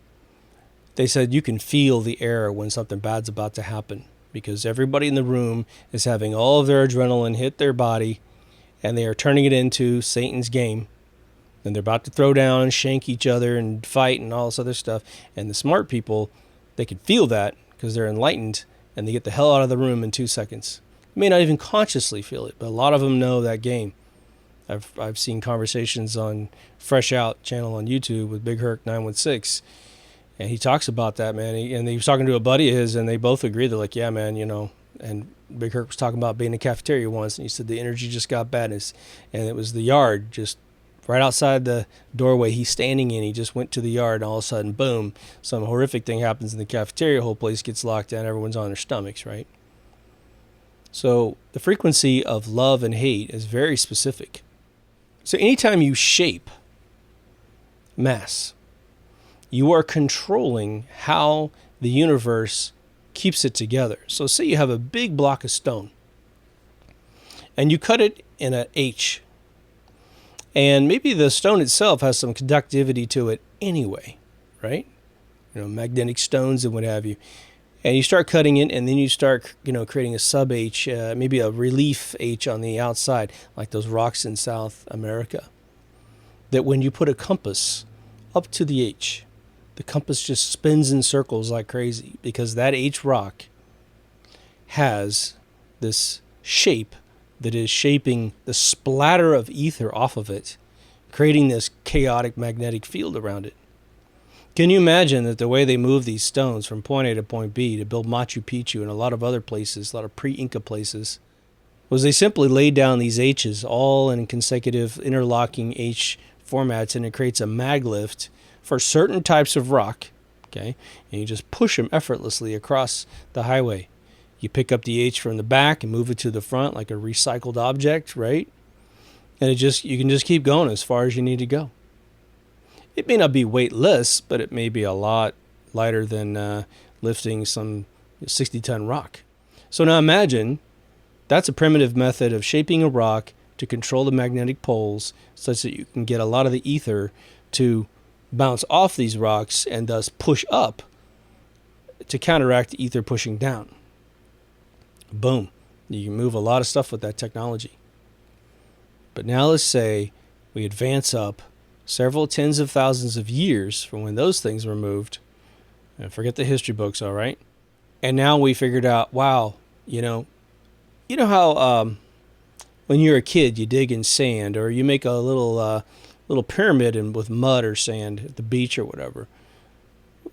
Speaker 1: They said you can feel the air when something bad's about to happen because everybody in the room is having all of their adrenaline hit their body and they are turning it into Satan's game. And they're about to throw down and shank each other and fight and all this other stuff. And the smart people, they can feel that because they're enlightened and they get the hell out of the room in 2 seconds. You may not even consciously feel it, but a lot of them know that game. I've seen conversations on Fresh Out channel on YouTube with Big Herc 916. And he talks about that, man. And he was talking to a buddy of his, and they both agreed. They're like, yeah, man, And Big Herc was talking about being in a cafeteria once, and he said the energy just got bad. And it was the yard, just right outside the doorway he's standing in. He just went to the yard, and all of a sudden, boom, some horrific thing happens in the cafeteria. Whole place gets locked down. Everyone's on their stomachs, right? So the frequency of love and hate is very specific. So anytime you shape mass, you are controlling how the universe keeps it together. So say you have a big block of stone and you cut it in an H. And maybe the stone itself has some conductivity to it anyway, right? Magnetic stones and what have you. And you start cutting it, and then you start, creating a sub-H, maybe a relief H on the outside, like those rocks in South America. That when you put a compass up to the H, the compass just spins in circles like crazy because that H rock has this shape that is shaping the splatter of ether off of it, creating this chaotic magnetic field around it. Can you imagine that the way they move these stones from point A to point B to build Machu Picchu and a lot of other places, a lot of pre-Inca places, was they simply laid down these H's all in consecutive interlocking H formats, and it creates a mag lift for certain types of rock, okay? And you just push them effortlessly across the highway. You pick up the H from the back and move it to the front like a recycled object, right? And you can just keep going as far as you need to go. It may not be weightless, but it may be a lot lighter than lifting some 60-ton rock. So now imagine that's a primitive method of shaping a rock to control the magnetic poles such that you can get a lot of the ether to bounce off these rocks and thus push up to counteract the ether pushing down. Boom. You can move a lot of stuff with that technology. But now let's say we advance up several tens of thousands of years from when those things were moved. And forget the history books, all right? And now we figured out, wow, you know how when you're a kid you dig in sand, or you make a little pyramid with mud or sand at the beach or whatever.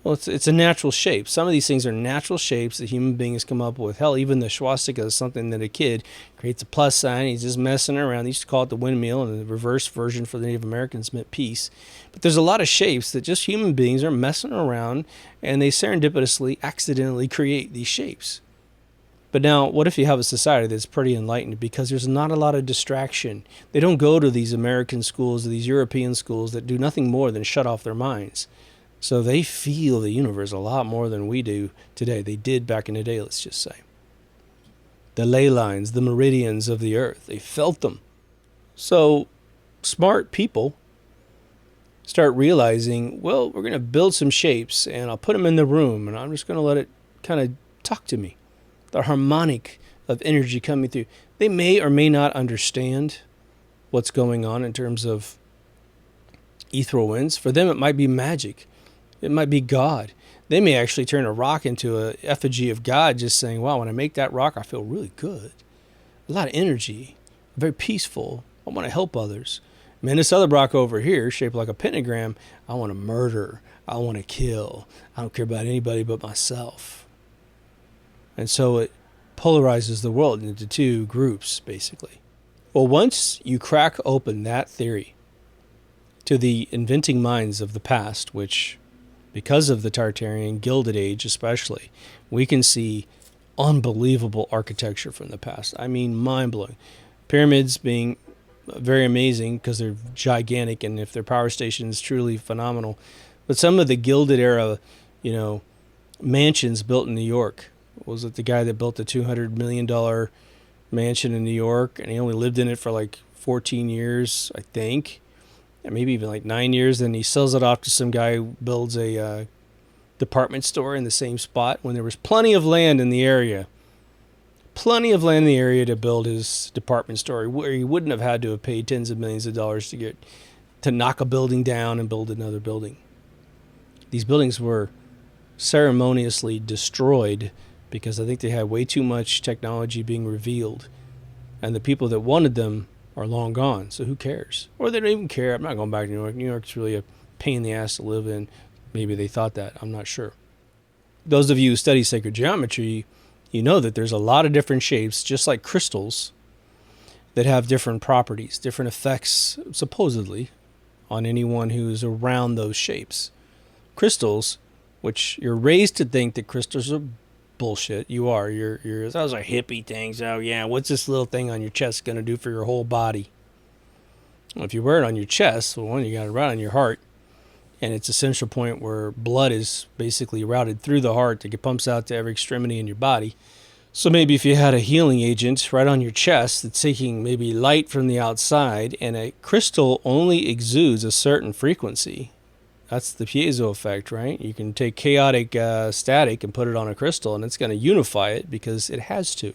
Speaker 1: Well, it's a natural shape. Some of these things are natural shapes that human beings come up with. Hell, even the swastika is something that a kid creates a plus sign. He's just messing around. They used to call it the windmill, and the reverse version for the Native Americans meant peace. But there's a lot of shapes that just human beings are messing around, and they serendipitously, accidentally create these shapes. But now, what if you have a society that's pretty enlightened because there's not a lot of distraction? They don't go to these American schools or these European schools that do nothing more than shut off their minds. So they feel the universe a lot more than we do today. They did back in the day, let's just say. The ley lines, the meridians of the earth, they felt them. So smart people start realizing, well, we're going to build some shapes and I'll put them in the room and I'm just going to let it kind of talk to me. The harmonic of energy coming through. They may or may not understand what's going on in terms of ethereal winds. For them, it might be magic. It might be God. They may actually turn a rock into an effigy of God, just saying, wow, when I make that rock, I feel really good. A lot of energy. Very peaceful. I want to help others. Man, this other rock over here, shaped like a pentagram, I want to murder. I want to kill. I don't care about anybody but myself. And so it polarizes the world into two groups, basically. Well, once you crack open that theory to the inventing minds of the past, which because of the Tartarian Gilded Age especially, we can see unbelievable architecture from the past. I mean, mind-blowing. Pyramids being very amazing because they're gigantic, and if their power stations truly phenomenal. But some of the Gilded Era, mansions built in New York. Was it the guy that built the $200 million mansion in New York, and he only lived in it for like 14 years, I think, and maybe even like 9 years. Then he sells it off to some guy who builds a department store in the same spot when there was plenty of land in the area. Plenty of land in the area to build his department store, where he wouldn't have had to have paid tens of millions of dollars to knock a building down and build another building. These buildings were ceremoniously destroyed because I think they had way too much technology being revealed, and the people that wanted them are long gone, so who cares? Or they don't even care. I'm not going back to New York. New York's really a pain in the ass to live in. Maybe they thought that. I'm not sure. Those of you who study sacred geometry, you know that there's a lot of different shapes, just like crystals, that have different properties, different effects, supposedly, on anyone who's around those shapes. Crystals, which you're raised to think that crystals are bullshit. You are. Those are hippie things. Oh, yeah, what's this little thing on your chest going to do for your whole body? Well, if you wear it on your chest, well, one, you got it right on your heart, and it's a central point where blood is basically routed through the heart that pumps out to every extremity in your body. So maybe if you had a healing agent right on your chest that's taking maybe light from the outside, and a crystal only exudes a certain frequency. That's the piezo effect, right? You can take chaotic static and put it on a crystal, and it's going to unify it because it has to.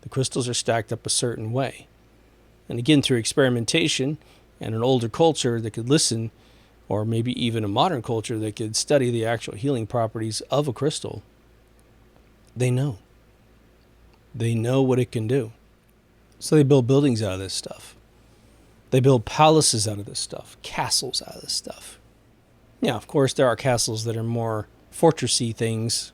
Speaker 1: The crystals are stacked up a certain way. And again, through experimentation and an older culture that could listen, or maybe even a modern culture that could study the actual healing properties of a crystal, they know. They know what it can do. So they build buildings out of this stuff. They build palaces out of this stuff, castles out of this stuff. Yeah, of course, there are castles that are more fortressy things.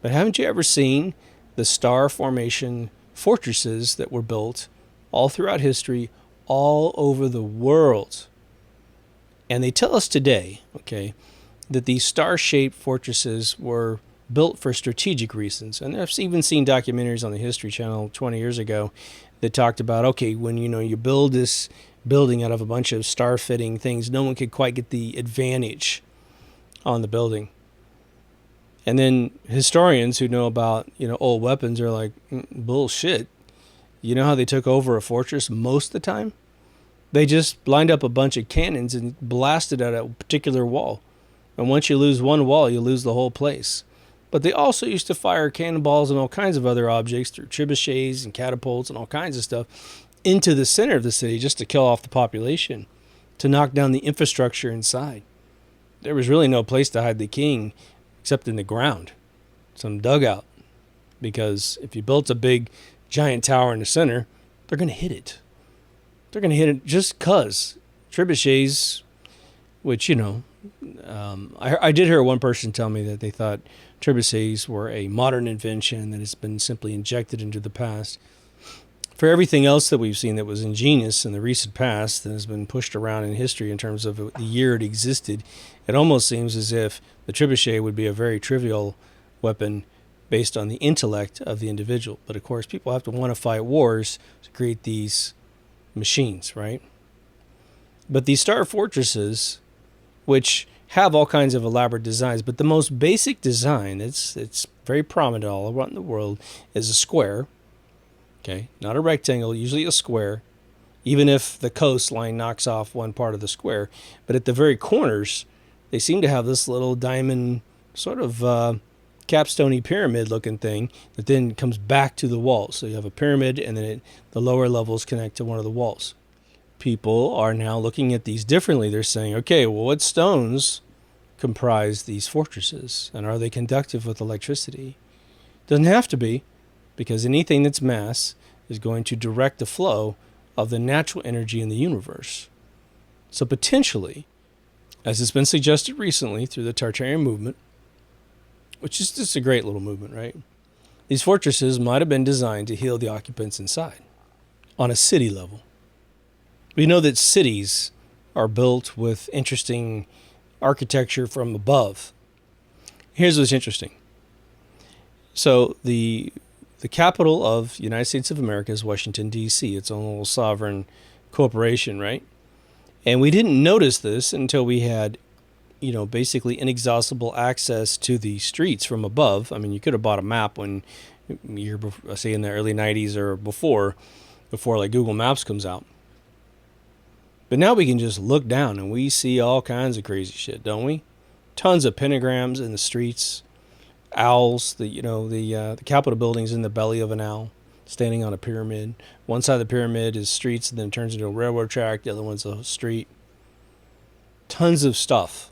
Speaker 1: But haven't you ever seen the star formation fortresses that were built all throughout history, all over the world? And they tell us today, okay, that these star-shaped fortresses were built for strategic reasons. And I've even seen documentaries on the History Channel 20 years ago that talked about, okay, when you build this building out of a bunch of star-fitting things, no one could quite get the advantage on the building. And then historians who know about, old weapons are like, bullshit. You know how they took over a fortress most of the time? They just lined up a bunch of cannons and blasted at a particular wall. And once you lose one wall, you lose the whole place. But they also used to fire cannonballs and all kinds of other objects through trebuchets and catapults and all kinds of stuff into the center of the city just to kill off the population, to knock down the infrastructure inside. There was really no place to hide the king except in the ground, some dugout. Because if you built a big, giant tower in the center, they're going to hit it. They're going to hit it just because. Trebuchets, which, I did hear one person tell me that they thought trebuchets were a modern invention that has been simply injected into the past. For everything else that we've seen that was ingenious in the recent past that has been pushed around in history in terms of the year it existed, it almost seems as if the trebuchet would be a very trivial weapon based on the intellect of the individual. But of course, people have to want to fight wars to create these machines, right? But these star fortresses, which have all kinds of elaborate designs, but the most basic design, it's very prominent all around the world, is a square. Okay, not a rectangle, usually a square, even if the coastline knocks off one part of the square. But at the very corners, they seem to have this little diamond sort of capstone-y pyramid-looking thing that then comes back to the walls. So you have a pyramid, and then the lower levels connect to one of the walls. People are now looking at these differently. They're saying, okay, well, what stones comprise these fortresses? And are they conductive with electricity? Doesn't have to be, because anything that's mass is going to direct the flow of the natural energy in the universe. So potentially, as has been suggested recently through the Tartarian movement, which is just a great little movement, right? These fortresses might have been designed to heal the occupants inside on a city level. We know that cities are built with interesting architecture from above. Here's what's interesting. So the capital of the United States of America is Washington, D.C. Its own little sovereign corporation, right? And we didn't notice this until we had, basically inexhaustible access to the streets from above. I mean, you could have bought a map when you're, say, in the early 90s or before like Google Maps comes out. But now we can just look down and we see all kinds of crazy shit, don't we? Tons of pentagrams in the streets, owls. The Capitol building's in the belly of an owl, standing on a pyramid. One side of the pyramid is streets, and then it turns into a railroad track. The other one's a street. Tons of stuff.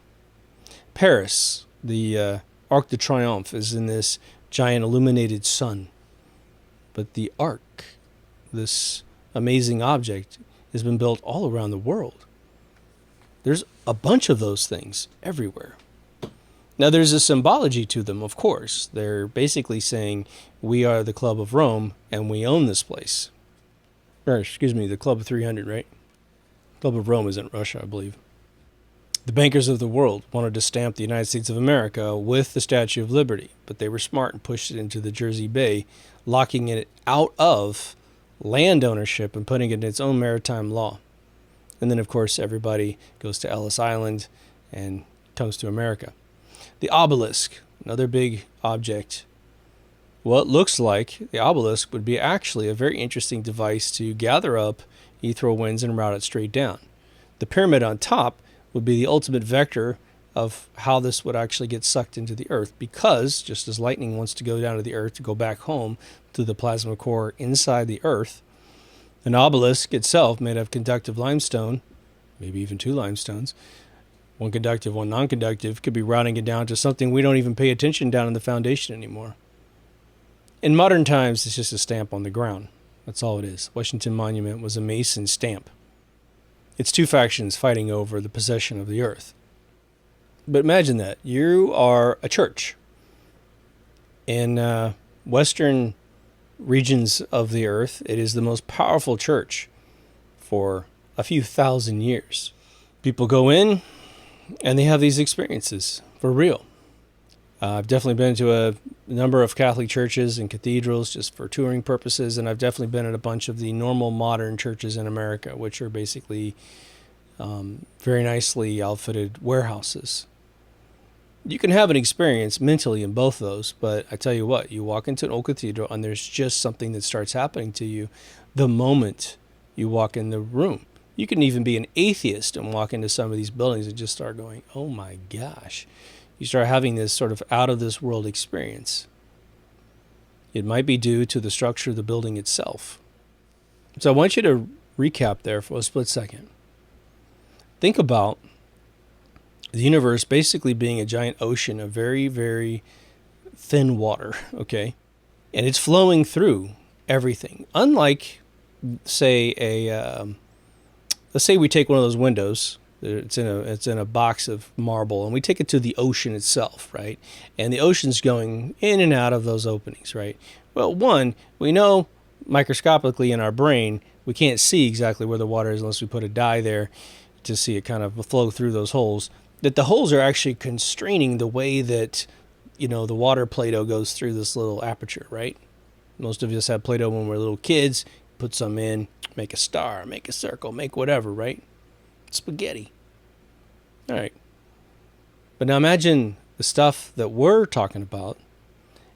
Speaker 1: Paris, the Arc de Triomphe, is in this giant illuminated sun. But the Arc, this amazing object, has been built all around the world. There's a bunch of those things everywhere. Now, there's a symbology to them, of course. They're basically saying, we are the Club of Rome, and we own this place. Or, excuse me, the Club of 300, right? Club of Rome is in Russia, I believe. The bankers of the world wanted to stamp the United States of America with the Statue of Liberty, but they were smart and pushed it into the Jersey Bay, locking it out of land ownership and putting it in its own maritime law. And then, of course, everybody goes to Ellis Island and comes to America. The obelisk, another big object. What looks like the obelisk would be actually a very interesting device to gather up ethereal winds and route it straight down. The pyramid on top would be the ultimate vector of how this would actually get sucked into the earth, because just as lightning wants to go down to the earth to go back home to the plasma core inside the earth, an obelisk itself made of conductive limestone, maybe even two limestones, one conductive, one non-conductive, could be routing it down to something we don't even pay attention down in the foundation anymore. In modern times, it's just a stamp on the ground. That's all it is. Washington Monument was a Mason stamp. It's two factions fighting over the possession of the earth. But imagine that. You are a church in western regions of the earth. It is the most powerful church for a few thousand years. People go in and they have these experiences for real. I've definitely been to a number of Catholic churches and cathedrals just for touring purposes, and I've definitely been at a bunch of the normal modern churches in America, which are basically very nicely outfitted warehouses. You can have an experience mentally in both of those, but I tell you what, you walk into an old cathedral and there's just something that starts happening to you the moment you walk in the room. You can even be an atheist and walk into some of these buildings and just start going, oh my gosh. You start having this sort of out-of-this-world experience. It might be due to the structure of the building itself. So I want you to recap there for a split second. Think about the universe basically being a giant ocean of very, very thin water, okay? And it's flowing through everything. Unlike, say, let's say we take one of those windows. It's in a box of marble, and we take it to the ocean itself, right? And the ocean's going in and out of those openings, right? Well, one, we know microscopically in our brain, we can't see exactly where the water is unless we put a dye there to see it kind of flow through those holes. That the holes are actually constraining the way that, the water Play-Doh goes through this little aperture, right? Most of us had Play-Doh when we were little kids. Put some in, make a star, make a circle, make whatever, right? Spaghetti. All right. But now imagine the stuff that we're talking about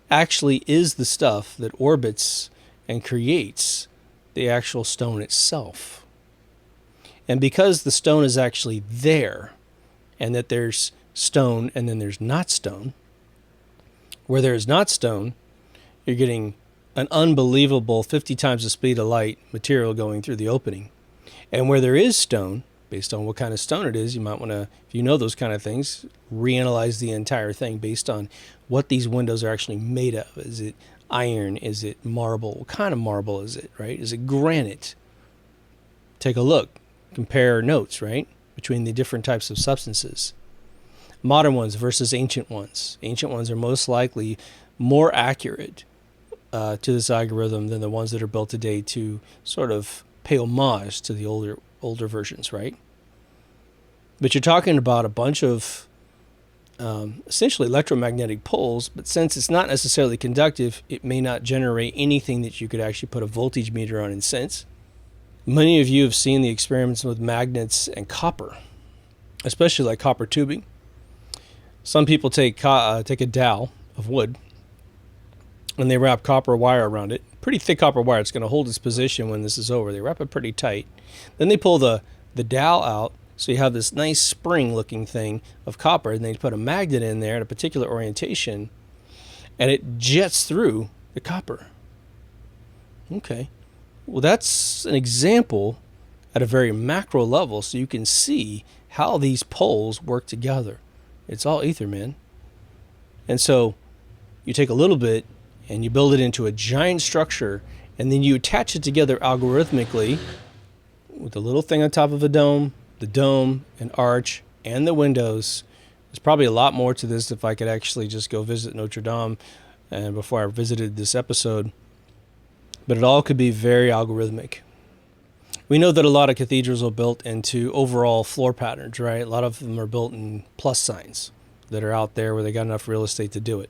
Speaker 1: actually is the stuff that orbits and creates the actual stone itself. And because the stone is actually there, and that there's stone and then there's not stone, where there is not stone, you're getting an unbelievable 50 times the speed of light material going through the opening. And where there is stone, based on what kind of stone it is, you might want to, if you know those kind of things, reanalyze the entire thing based on what these windows are actually made of. Is it iron? Is it marble? What kind of marble is it, right? Is it granite? Take a look. Compare notes, right, between the different types of substances. Modern ones versus ancient ones. Ancient ones are most likely more accurate to this algorithm than the ones that are built today to sort of pay homage to the older versions, right? But you're talking about a bunch of essentially electromagnetic poles, but since it's not necessarily conductive, it may not generate anything that you could actually put a voltage meter on and sense. Many of you have seen the experiments with magnets and copper, especially like copper tubing. Some people take a dowel of wood and they wrap copper wire around it. Pretty thick copper wire. It's going to hold its position when this is over. They wrap it pretty tight. Then they pull the dowel out, so you have this nice spring-looking thing of copper, and they put a magnet in there at a particular orientation, and it jets through the copper. Okay. Well, that's an example at a very macro level, so you can see how these poles work together. It's all ether, man. And so you take a little bit and you build it into a giant structure, and then you attach it together algorithmically with a little thing on top of the dome, an arch, and the windows. There's probably a lot more to this if I could actually just go visit Notre Dame and before I visited this episode. But it all could be very algorithmic. We know that a lot of cathedrals are built into overall floor patterns, right? A lot of them are built in plus signs that are out there where they got enough real estate to do it.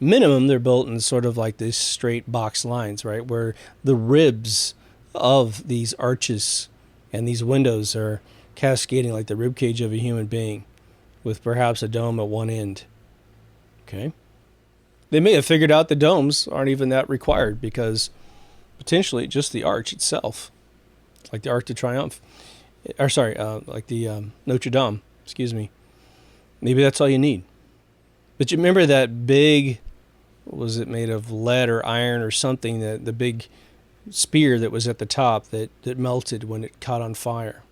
Speaker 1: Minimum, they're built in sort of like these straight box lines, right? Where the ribs of these arches and these windows are cascading like the rib cage of a human being with perhaps a dome at one end. Okay? They may have figured out the domes aren't even that required because potentially just the arch itself, like the Arc de Triomphe, like the Notre Dame, maybe that's all you need. But you remember that big, was it made of lead or iron or something, that the big spear that was at the top that melted when it caught on fire?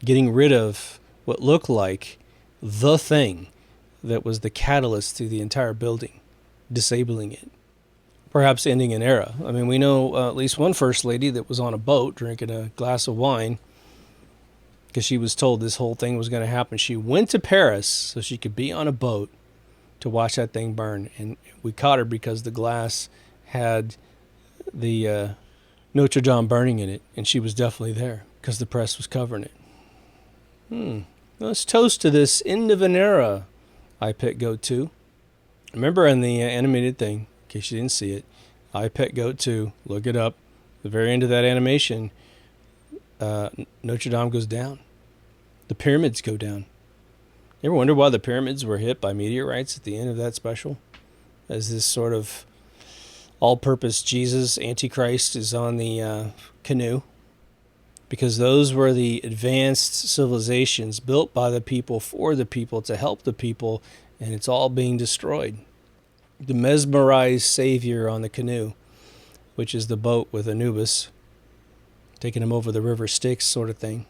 Speaker 1: Getting rid of what looked like the thing that was the catalyst to the entire building, disabling it, perhaps ending an era. I mean, we know at least one first lady that was on a boat drinking a glass of wine because she was told this whole thing was going to happen. She went to Paris so she could be on a boat to watch that thing burn, and we caught her because the glass had the Notre Dame burning in it, and she was definitely there because the press was covering it. Let's toast to this end of an era, I Pet Goat 2. Remember in the animated thing, in case you didn't see it, I Pet Goat 2, look it up, the very end of that animation, Notre Dame goes down. The pyramids go down. You ever wonder why the pyramids were hit by meteorites at the end of that special? As this sort of all-purpose Jesus, Antichrist, is on the canoe. Because those were the advanced civilizations built by the people for the people to help the people, and it's all being destroyed. The mesmerized savior on the canoe, which is the boat with Anubis, taking him over the river Styx sort of thing.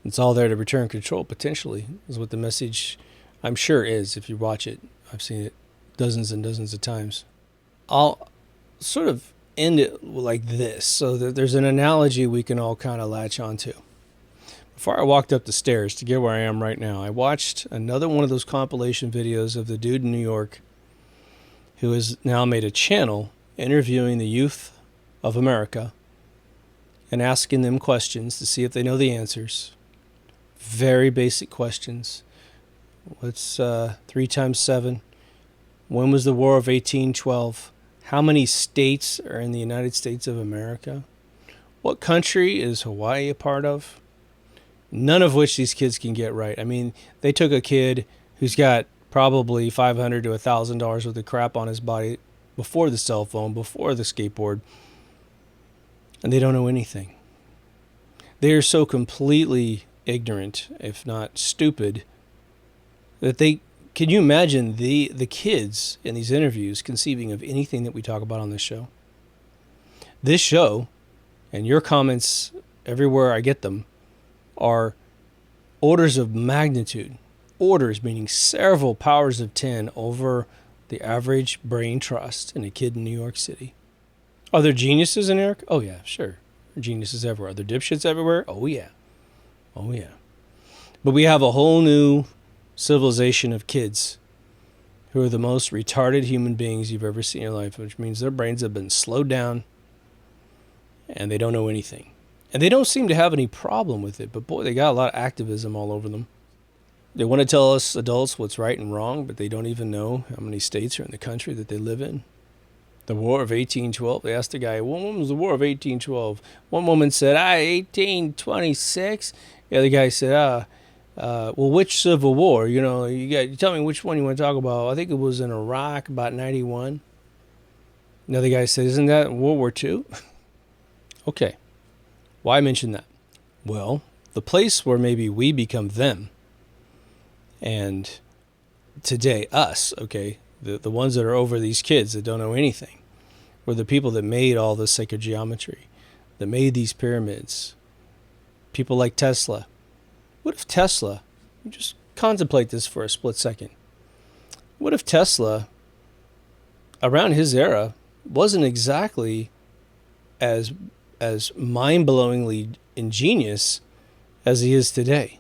Speaker 1: It's all there to return control, potentially, is what the message, I'm sure, is if you watch it. I've seen it dozens and dozens of times. I'll sort of end it like this, so that there's an analogy we can all kind of latch onto. Before I walked up the stairs to get where I am right now, I watched another one of those compilation videos of the dude in New York who has now made a channel interviewing the youth of America and asking them questions to see if they know the answers. Very basic questions. What's 3 times 7? When was the War of 1812? How many states are in the United States of America? What country is Hawaii a part of? None of which these kids can get right. I mean, they took a kid who's got probably $500 to $1,000 worth of crap on his body before the cell phone, before the skateboard, and they don't know anything. They are so completely ignorant, if not stupid, that they, can you imagine the kids in these interviews conceiving of anything that we talk about on this show? This show, and your comments everywhere I get them, are orders of magnitude. Orders meaning several powers of 10 over the average brain trust in a kid in New York City. Are there geniuses in Eric? Oh yeah, sure. There are geniuses everywhere. Are there dipshits everywhere? Oh yeah. Oh yeah. But we have a whole new civilization of kids who are the most retarded human beings you've ever seen in your life, which means their brains have been slowed down and they don't know anything. And they don't seem to have any problem with it, but boy, they got a lot of activism all over them. They want to tell us adults what's right and wrong, but they don't even know how many states are in the country that they live in. The War of 1812, they asked the guy, when was the War of 1812? One woman said, 1826. The other guy said, well, which Civil War? You tell me which one you want to talk about. I think it was in Iraq, about 91. Another guy said, isn't that World War II? Okay. Why mention that? Well, the place where maybe we become them, and today us, okay, the ones that are over these kids that don't know anything, were the people that made all this sacred geometry, that made these pyramids. People like Tesla. What if Tesla, just contemplate this for a split second, what if Tesla, around his era, wasn't exactly as mind-blowingly ingenious as he is today?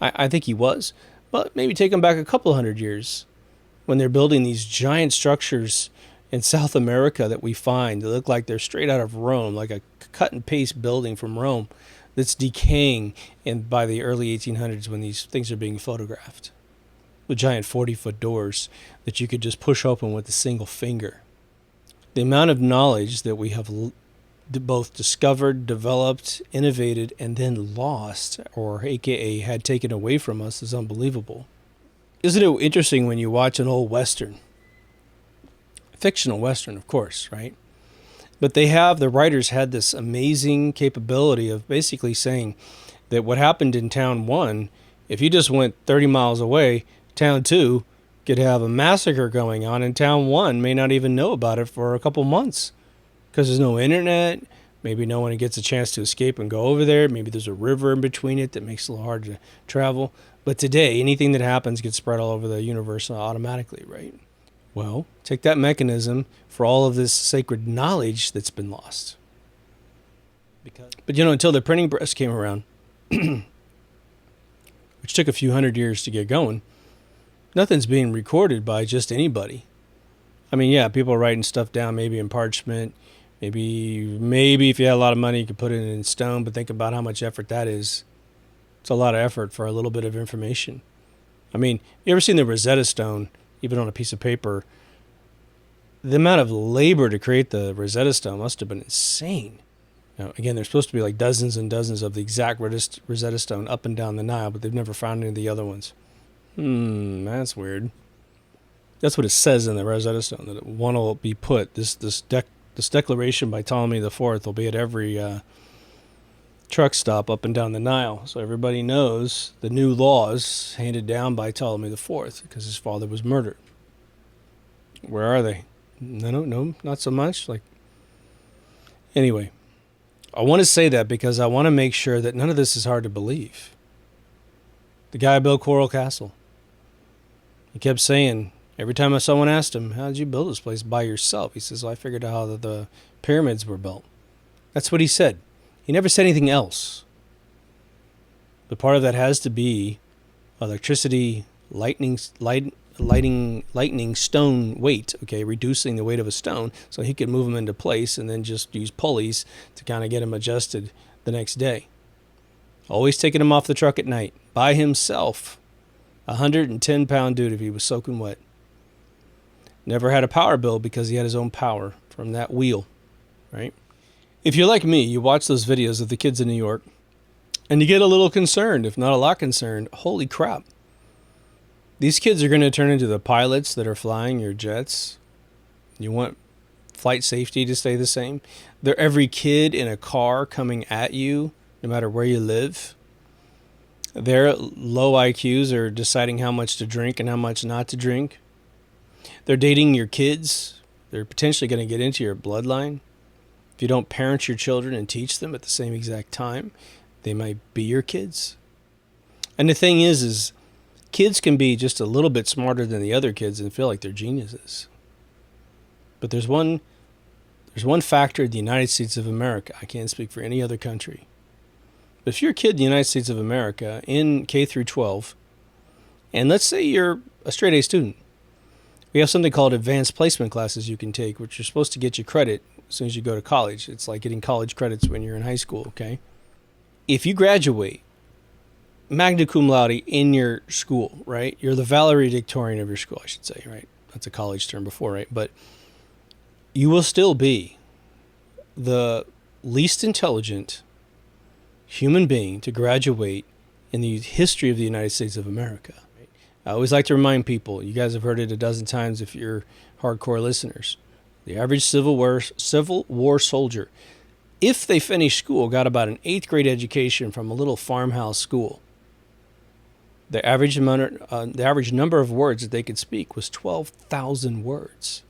Speaker 1: I think he was. But maybe take him back a couple hundred years when they're building these giant structures in South America that we find that look like they're straight out of Rome, like a cut and paste building from Rome that's decaying by the early 1800s when these things are being photographed. With giant 40-foot doors that you could just push open with a single finger. The amount of knowledge that we have both discovered, developed, innovated, and then lost, or AKA had taken away from us, is unbelievable. Isn't it interesting when you watch an old Western? Fictional Western, of course, right? But the writers had this amazing capability of basically saying that what happened in town 1, if you just went 30 miles away, town 2 could have a massacre going on, and town 1 may not even know about it for a couple months. Because there's no internet, maybe no one gets a chance to escape and go over there. Maybe there's a river in between it that makes it a little hard to travel. But today, anything that happens gets spread all over the universe automatically, right? Well, take that mechanism for all of this sacred knowledge that's been lost. But until the printing press came around, which took a few hundred years to get going, nothing's being recorded by just anybody. I mean, yeah, people are writing stuff down maybe in parchment. Maybe if you had a lot of money, you could put it in stone, but think about how much effort that is. It's a lot of effort for a little bit of information. I mean, you ever seen the Rosetta Stone, even on a piece of paper? The amount of labor to create the Rosetta Stone must have been insane. Now, again, there's supposed to be like dozens and dozens of the exact Rosetta Stone up and down the Nile, but they've never found any of the other ones. That's weird. That's what it says in the Rosetta Stone, that one will be put, this declaration by Ptolemy IV will be at every truck stop up and down the Nile. So everybody knows the new laws handed down by Ptolemy IV because his father was murdered. Where are they? No, not so much. Anyway, I want to say that because I want to make sure that none of this is hard to believe. The guy built Coral Castle. He kept saying, every time someone asked him, how did you build this place by yourself? He says, well, I figured out how the pyramids were built. That's what he said. He never said anything else. But part of that has to be electricity, lightning stone weight, okay, reducing the weight of a stone so he could move them into place and then just use pulleys to kind of get them adjusted the next day. Always taking him off the truck at night by himself. 110-pound dude if he was soaking wet. Never had a power bill because he had his own power from that wheel, right? If you're like me, you watch those videos of the kids in New York and you get a little concerned, if not a lot concerned. Holy crap. These kids are going to turn into the pilots that are flying your jets. You want flight safety to stay the same. They're every kid in a car coming at you, no matter where you live. Their low IQs are deciding how much to drink and how much not to drink. They're dating your kids. They're potentially going to get into your bloodline. If you don't parent your children and teach them at the same exact time, they might be your kids. And the thing is kids can be just a little bit smarter than the other kids and feel like they're geniuses. But there's one factor in the United States of America. I can't speak for any other country. But if you're a kid in the United States of America in K through 12, and let's say you're a straight A student, We have something called advanced placement classes you can take, which are supposed to get you credit as soon as you go to college. It's like getting college credits when you're in high school, okay? If you graduate magna cum laude in your school, right? You're the valedictorian of your school, I should say, right? That's a college term before, right? But you will still be the least intelligent human being to graduate in the history of the United States of America. I always like to remind people, you guys have heard it a dozen times if you're hardcore listeners, the average Civil War soldier, if they finished school, got about an 8th grade education from a little farmhouse school. The average number of words that they could speak was 12,000 words.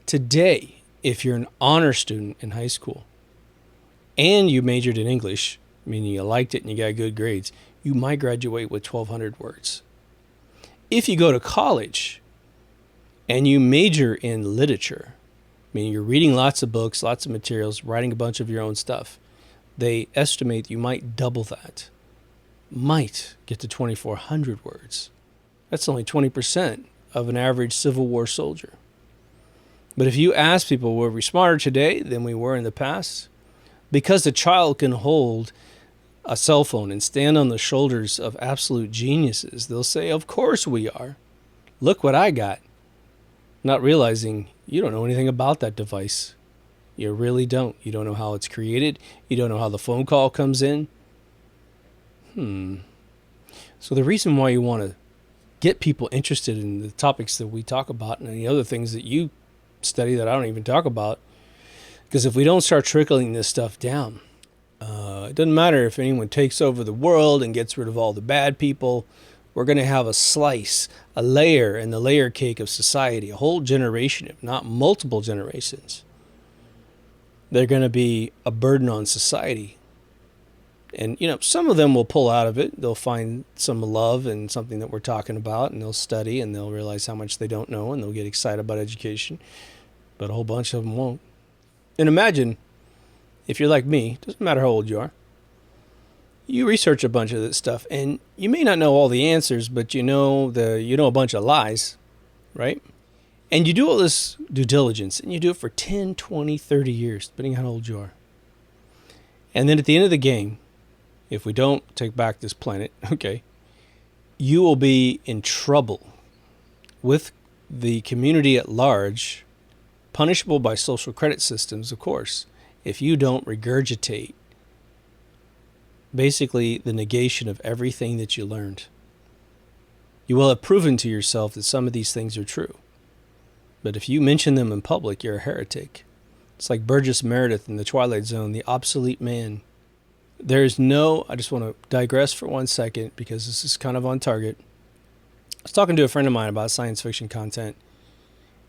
Speaker 1: Today, if you're an honor student in high school and you majored in English, meaning you liked it and you got good grades, you might graduate with 1,200 words. If you go to college and you major in literature, meaning you're reading lots of books, lots of materials, writing a bunch of your own stuff, they estimate you might double that. Might get to 2,400 words. That's only 20% of an average Civil War soldier. But if you ask people, were we smarter today than we were in the past? Because a child can hold a cell phone and stand on the shoulders of absolute geniuses, they'll say, of course we are. Look what I got. Not realizing you don't know anything about that device. You really don't. You don't know how it's created. You don't know how the phone call comes in. So the reason why you want to get people interested in the topics that we talk about and the other things that you study that I don't even talk about, because if we don't start trickling this stuff down, it doesn't matter if anyone takes over the world and gets rid of all the bad people, we're going to have a slice, a layer in the layer cake of society, a whole generation, if not multiple generations. They're going to be a burden on society. And, some of them will pull out of it. They'll find some love in something that we're talking about, and they'll study, and they'll realize how much they don't know, and they'll get excited about education. But a whole bunch of them won't. And imagine, if you're like me, doesn't matter how old you are, you research a bunch of this stuff, and you may not know all the answers, but you know a bunch of lies, right? And you do all this due diligence, and you do it for 10, 20, 30 years, depending on how old you are. And then at the end of the game, if we don't take back this planet, okay, you will be in trouble with the community at large, punishable by social credit systems, of course, if you don't regurgitate basically the negation of everything that you learned. You will have proven to yourself that some of these things are true. But if you mention them in public, you're a heretic. It's like Burgess Meredith in The Twilight Zone, the obsolete man. I just want to digress for 1 second because this is kind of on target. I was talking to a friend of mine about science fiction content.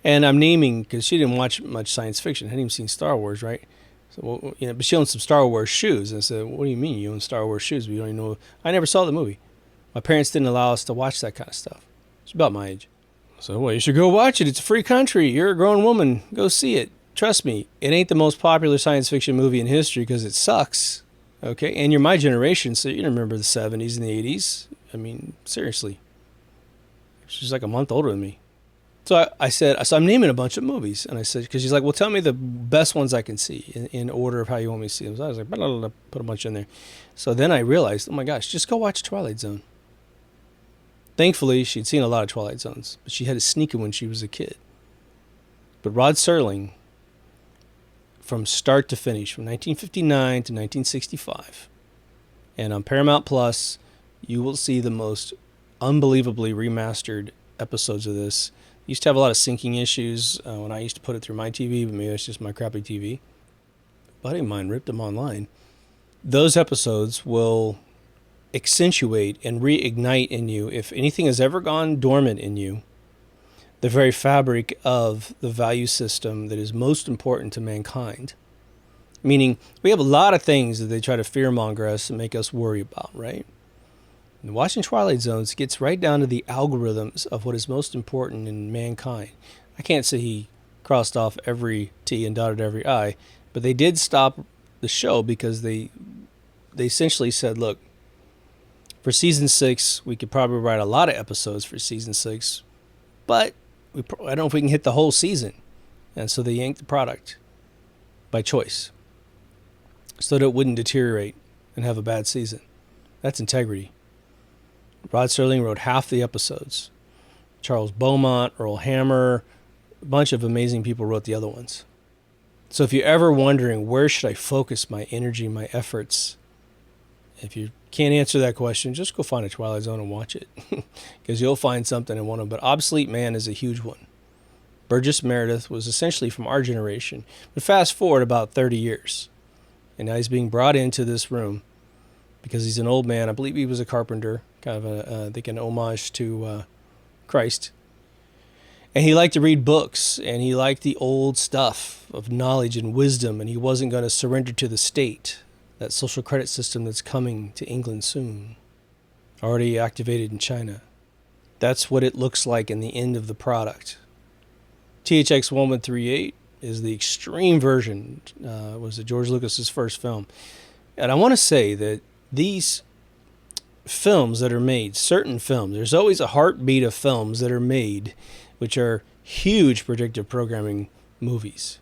Speaker 1: And I'm naming, because she didn't watch much science fiction, hadn't even seen Star Wars, right? So, but she owns some Star Wars shoes. And I said, what do you mean you own Star Wars shoes? We don't even know. I never saw the movie. My parents didn't allow us to watch that kind of stuff. It's about my age. So, well, you should go watch it. It's a free country. You're a grown woman. Go see it. Trust me, it ain't the most popular science fiction movie in history because it sucks. Okay? And you're my generation, so you remember the 70s and the 80s. I mean, seriously. She's like a month older than me. So I said, I'm naming a bunch of movies. And I said, because she's like, well, tell me the best ones I can see in order of how you want me to see them. So I was like, blah, blah, blah, put a bunch in there. So then I realized, oh my gosh, just go watch Twilight Zone. Thankfully, she'd seen a lot of Twilight Zones, but she had to sneak it when she was a kid. But Rod Serling, from start to finish, from 1959 to 1965, and on Paramount Plus, you will see the most unbelievably remastered episodes of this. Used to have a lot of syncing issues when I used to put it through my TV, but maybe it's just my crappy TV. A buddy of mine ripped them online. Those episodes will accentuate and reignite in you, if anything has ever gone dormant in you, the very fabric of the value system that is most important to mankind. Meaning, we have a lot of things that they try to fearmonger us and make us worry about, right? And watching Twilight Zones gets right down to the algorithms of what is most important in mankind. I can't say he crossed off every T and dotted every I, but they did stop the show because they essentially said, look, for season 6, we could probably write a lot of episodes for season 6, but I don't know if we can hit the whole season. And so they yanked the product by choice so that it wouldn't deteriorate and have a bad season. That's integrity. Rod Serling wrote half the episodes. Charles Beaumont, Earl Hammer, a bunch of amazing people wrote the other ones. So if you're ever wondering, where should I focus my energy, my efforts? If you can't answer that question, just go find a Twilight Zone and watch it. Because you'll find something in one of them. But Obsolete Man is a huge one. Burgess Meredith was essentially from our generation. But fast forward about 30 years. And now he's being brought into this room because he's an old man. I believe he was a carpenter, kind of I think an homage to Christ. And he liked to read books, and he liked the old stuff of knowledge and wisdom, and he wasn't going to surrender to the state, that social credit system that's coming to England soon, already activated in China. That's what it looks like in the end of the product. THX 1138 is the extreme version. Was George Lucas's first film. And I want to say that these films that are made, certain films, there's always a heartbeat of films that are made which are huge predictive programming movies.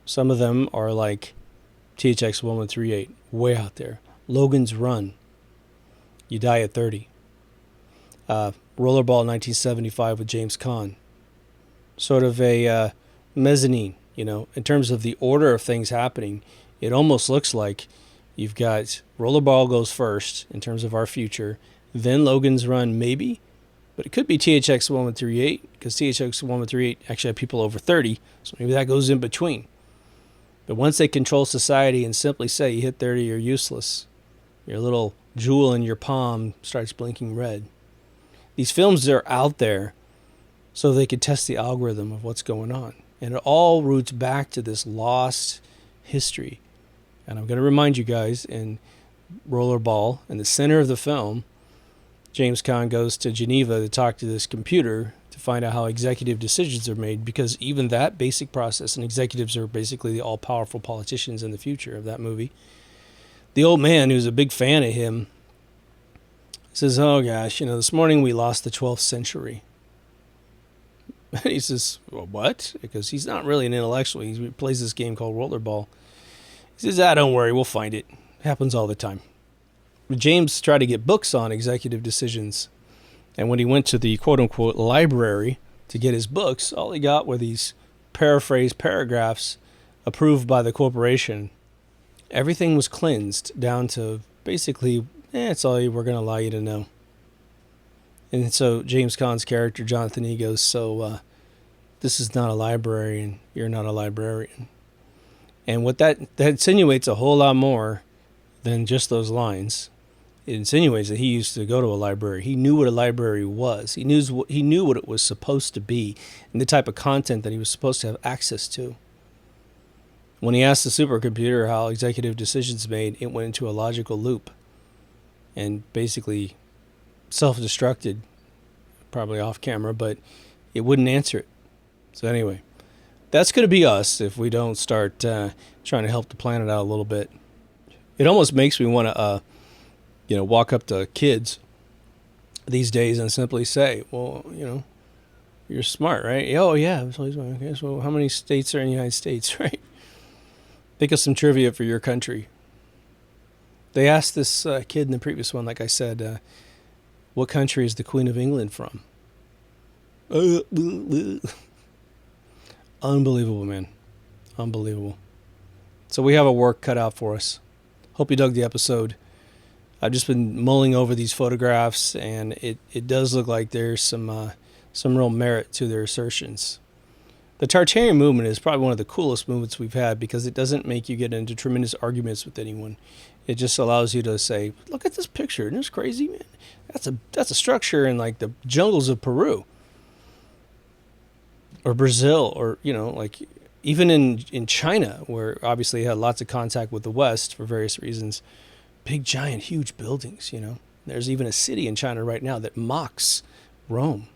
Speaker 1: Some of them are like THX 1138, way out there. Logan's Run, You Die at 30. Rollerball 1975 with James Caan. Sort of a mezzanine, in terms of the order of things happening. It almost looks like you've got Rollerball goes first in terms of our future, then Logan's Run maybe, but it could be THX 1138 because THX 1138 actually had people over 30, so maybe that goes in between. But once they control society and simply say you hit 30, you're useless. Your little jewel in your palm starts blinking red. These films are out there so they could test the algorithm of what's going on. And it all roots back to this lost history. And I'm going to remind you guys, in Rollerball, in the center of the film, James Caan goes to Geneva to talk to this computer to find out how executive decisions are made, because even that basic process, and executives are basically the all-powerful politicians in the future of that movie. The old man, who's a big fan of him, says, oh gosh, this morning we lost the 12th century. And he says, well, what? Because he's not really an intellectual. He plays this game called Rollerball. He says, don't worry, we'll find it. It happens all the time. James tried to get books on executive decisions. And when he went to the quote-unquote library to get his books, all he got were these paraphrased paragraphs approved by the corporation. Everything was cleansed down to basically, it's all we're going to allow you to know. And so James Caan's character, Jonathan E. goes, so this is not a library and you're not a librarian. And what that insinuates a whole lot more than just those lines. It insinuates that he used to go to a library. He knew what a library was. He knew what it was supposed to be and the type of content that he was supposed to have access to. When he asked the supercomputer how executive decisions made, it went into a logical loop and basically self-destructed, probably off camera, but it wouldn't answer it. So anyway, that's going to be us if we don't start trying to help the planet out a little bit. It almost makes me want to walk up to kids these days and simply say, well, you're smart, right? Oh, yeah. Okay, so how many states are in the United States, right? Think of some trivia for your country. They asked this kid in the previous one, like I said, what country is the Queen of England from? Unbelievable, man. Unbelievable. So we have a work cut out for us. Hope you dug the episode. I've just been mulling over these photographs, and it does look like there's some real merit to their assertions. The Tartarian movement is probably one of the coolest movements we've had because it doesn't make you get into tremendous arguments with anyone. It just allows you to say, look at this picture. Isn't this crazy, man? That's a structure in like the jungles of Peru or Brazil, or like even in China, where obviously it had lots of contact with the West for various reasons. Big, giant, huge buildings, There's even a city in China right now that mocks Rome.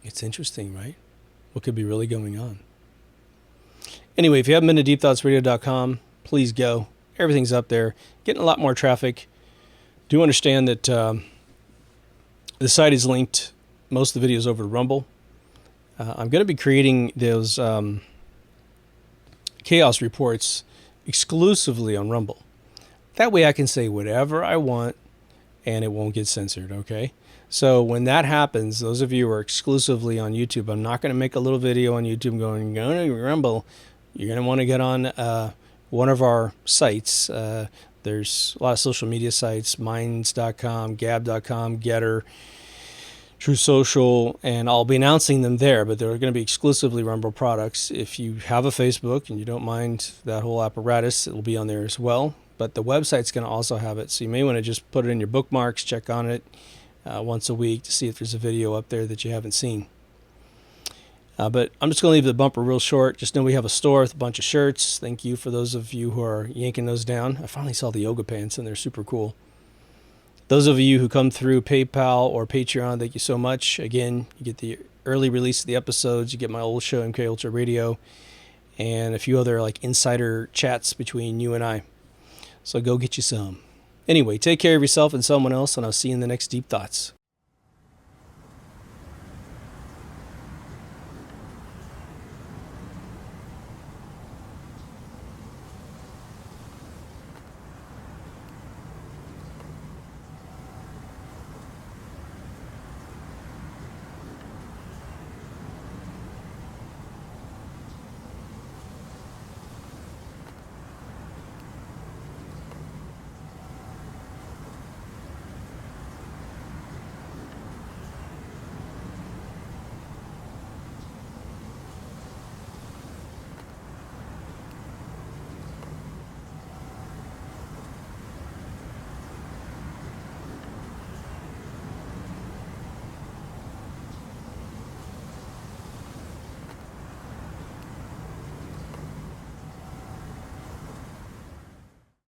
Speaker 1: It's interesting, right? What could be really going on? Anyway, if you haven't been to deepthoughtsradio.com, please go. Everything's up there. Getting a lot more traffic. Do understand that the site is linked, most of the videos, over to Rumble. I'm going to be creating those chaos reports exclusively on Rumble. That way I can say whatever I want and it won't get censored, okay? So when that happens, those of you who are exclusively on YouTube, I'm not going to make a little video on YouTube going, go to Rumble. You're going to want to get on one of our sites. There's a lot of social media sites, minds.com, gab.com, Getter, True Social, and I'll be announcing them there, but they're going to be exclusively Rumble products. If you have a Facebook and you don't mind that whole apparatus, it'll be on there as well. But the website's going to also have it, so you may want to just put it in your bookmarks, check on it once a week to see if there's a video up there that you haven't seen. But I'm just going to leave the bumper real short. Just know we have a store with a bunch of shirts. Thank you for those of you who are yanking those down. I finally saw the yoga pants, and they're super cool. Those of you who come through PayPal or Patreon, thank you so much. Again, you get the early release of the episodes. You get my old show, MK Ultra Radio, and a few other like insider chats between you and I. So go get you some. Anyway, take care of yourself and someone else, and I'll see you in the next Deep Thoughts.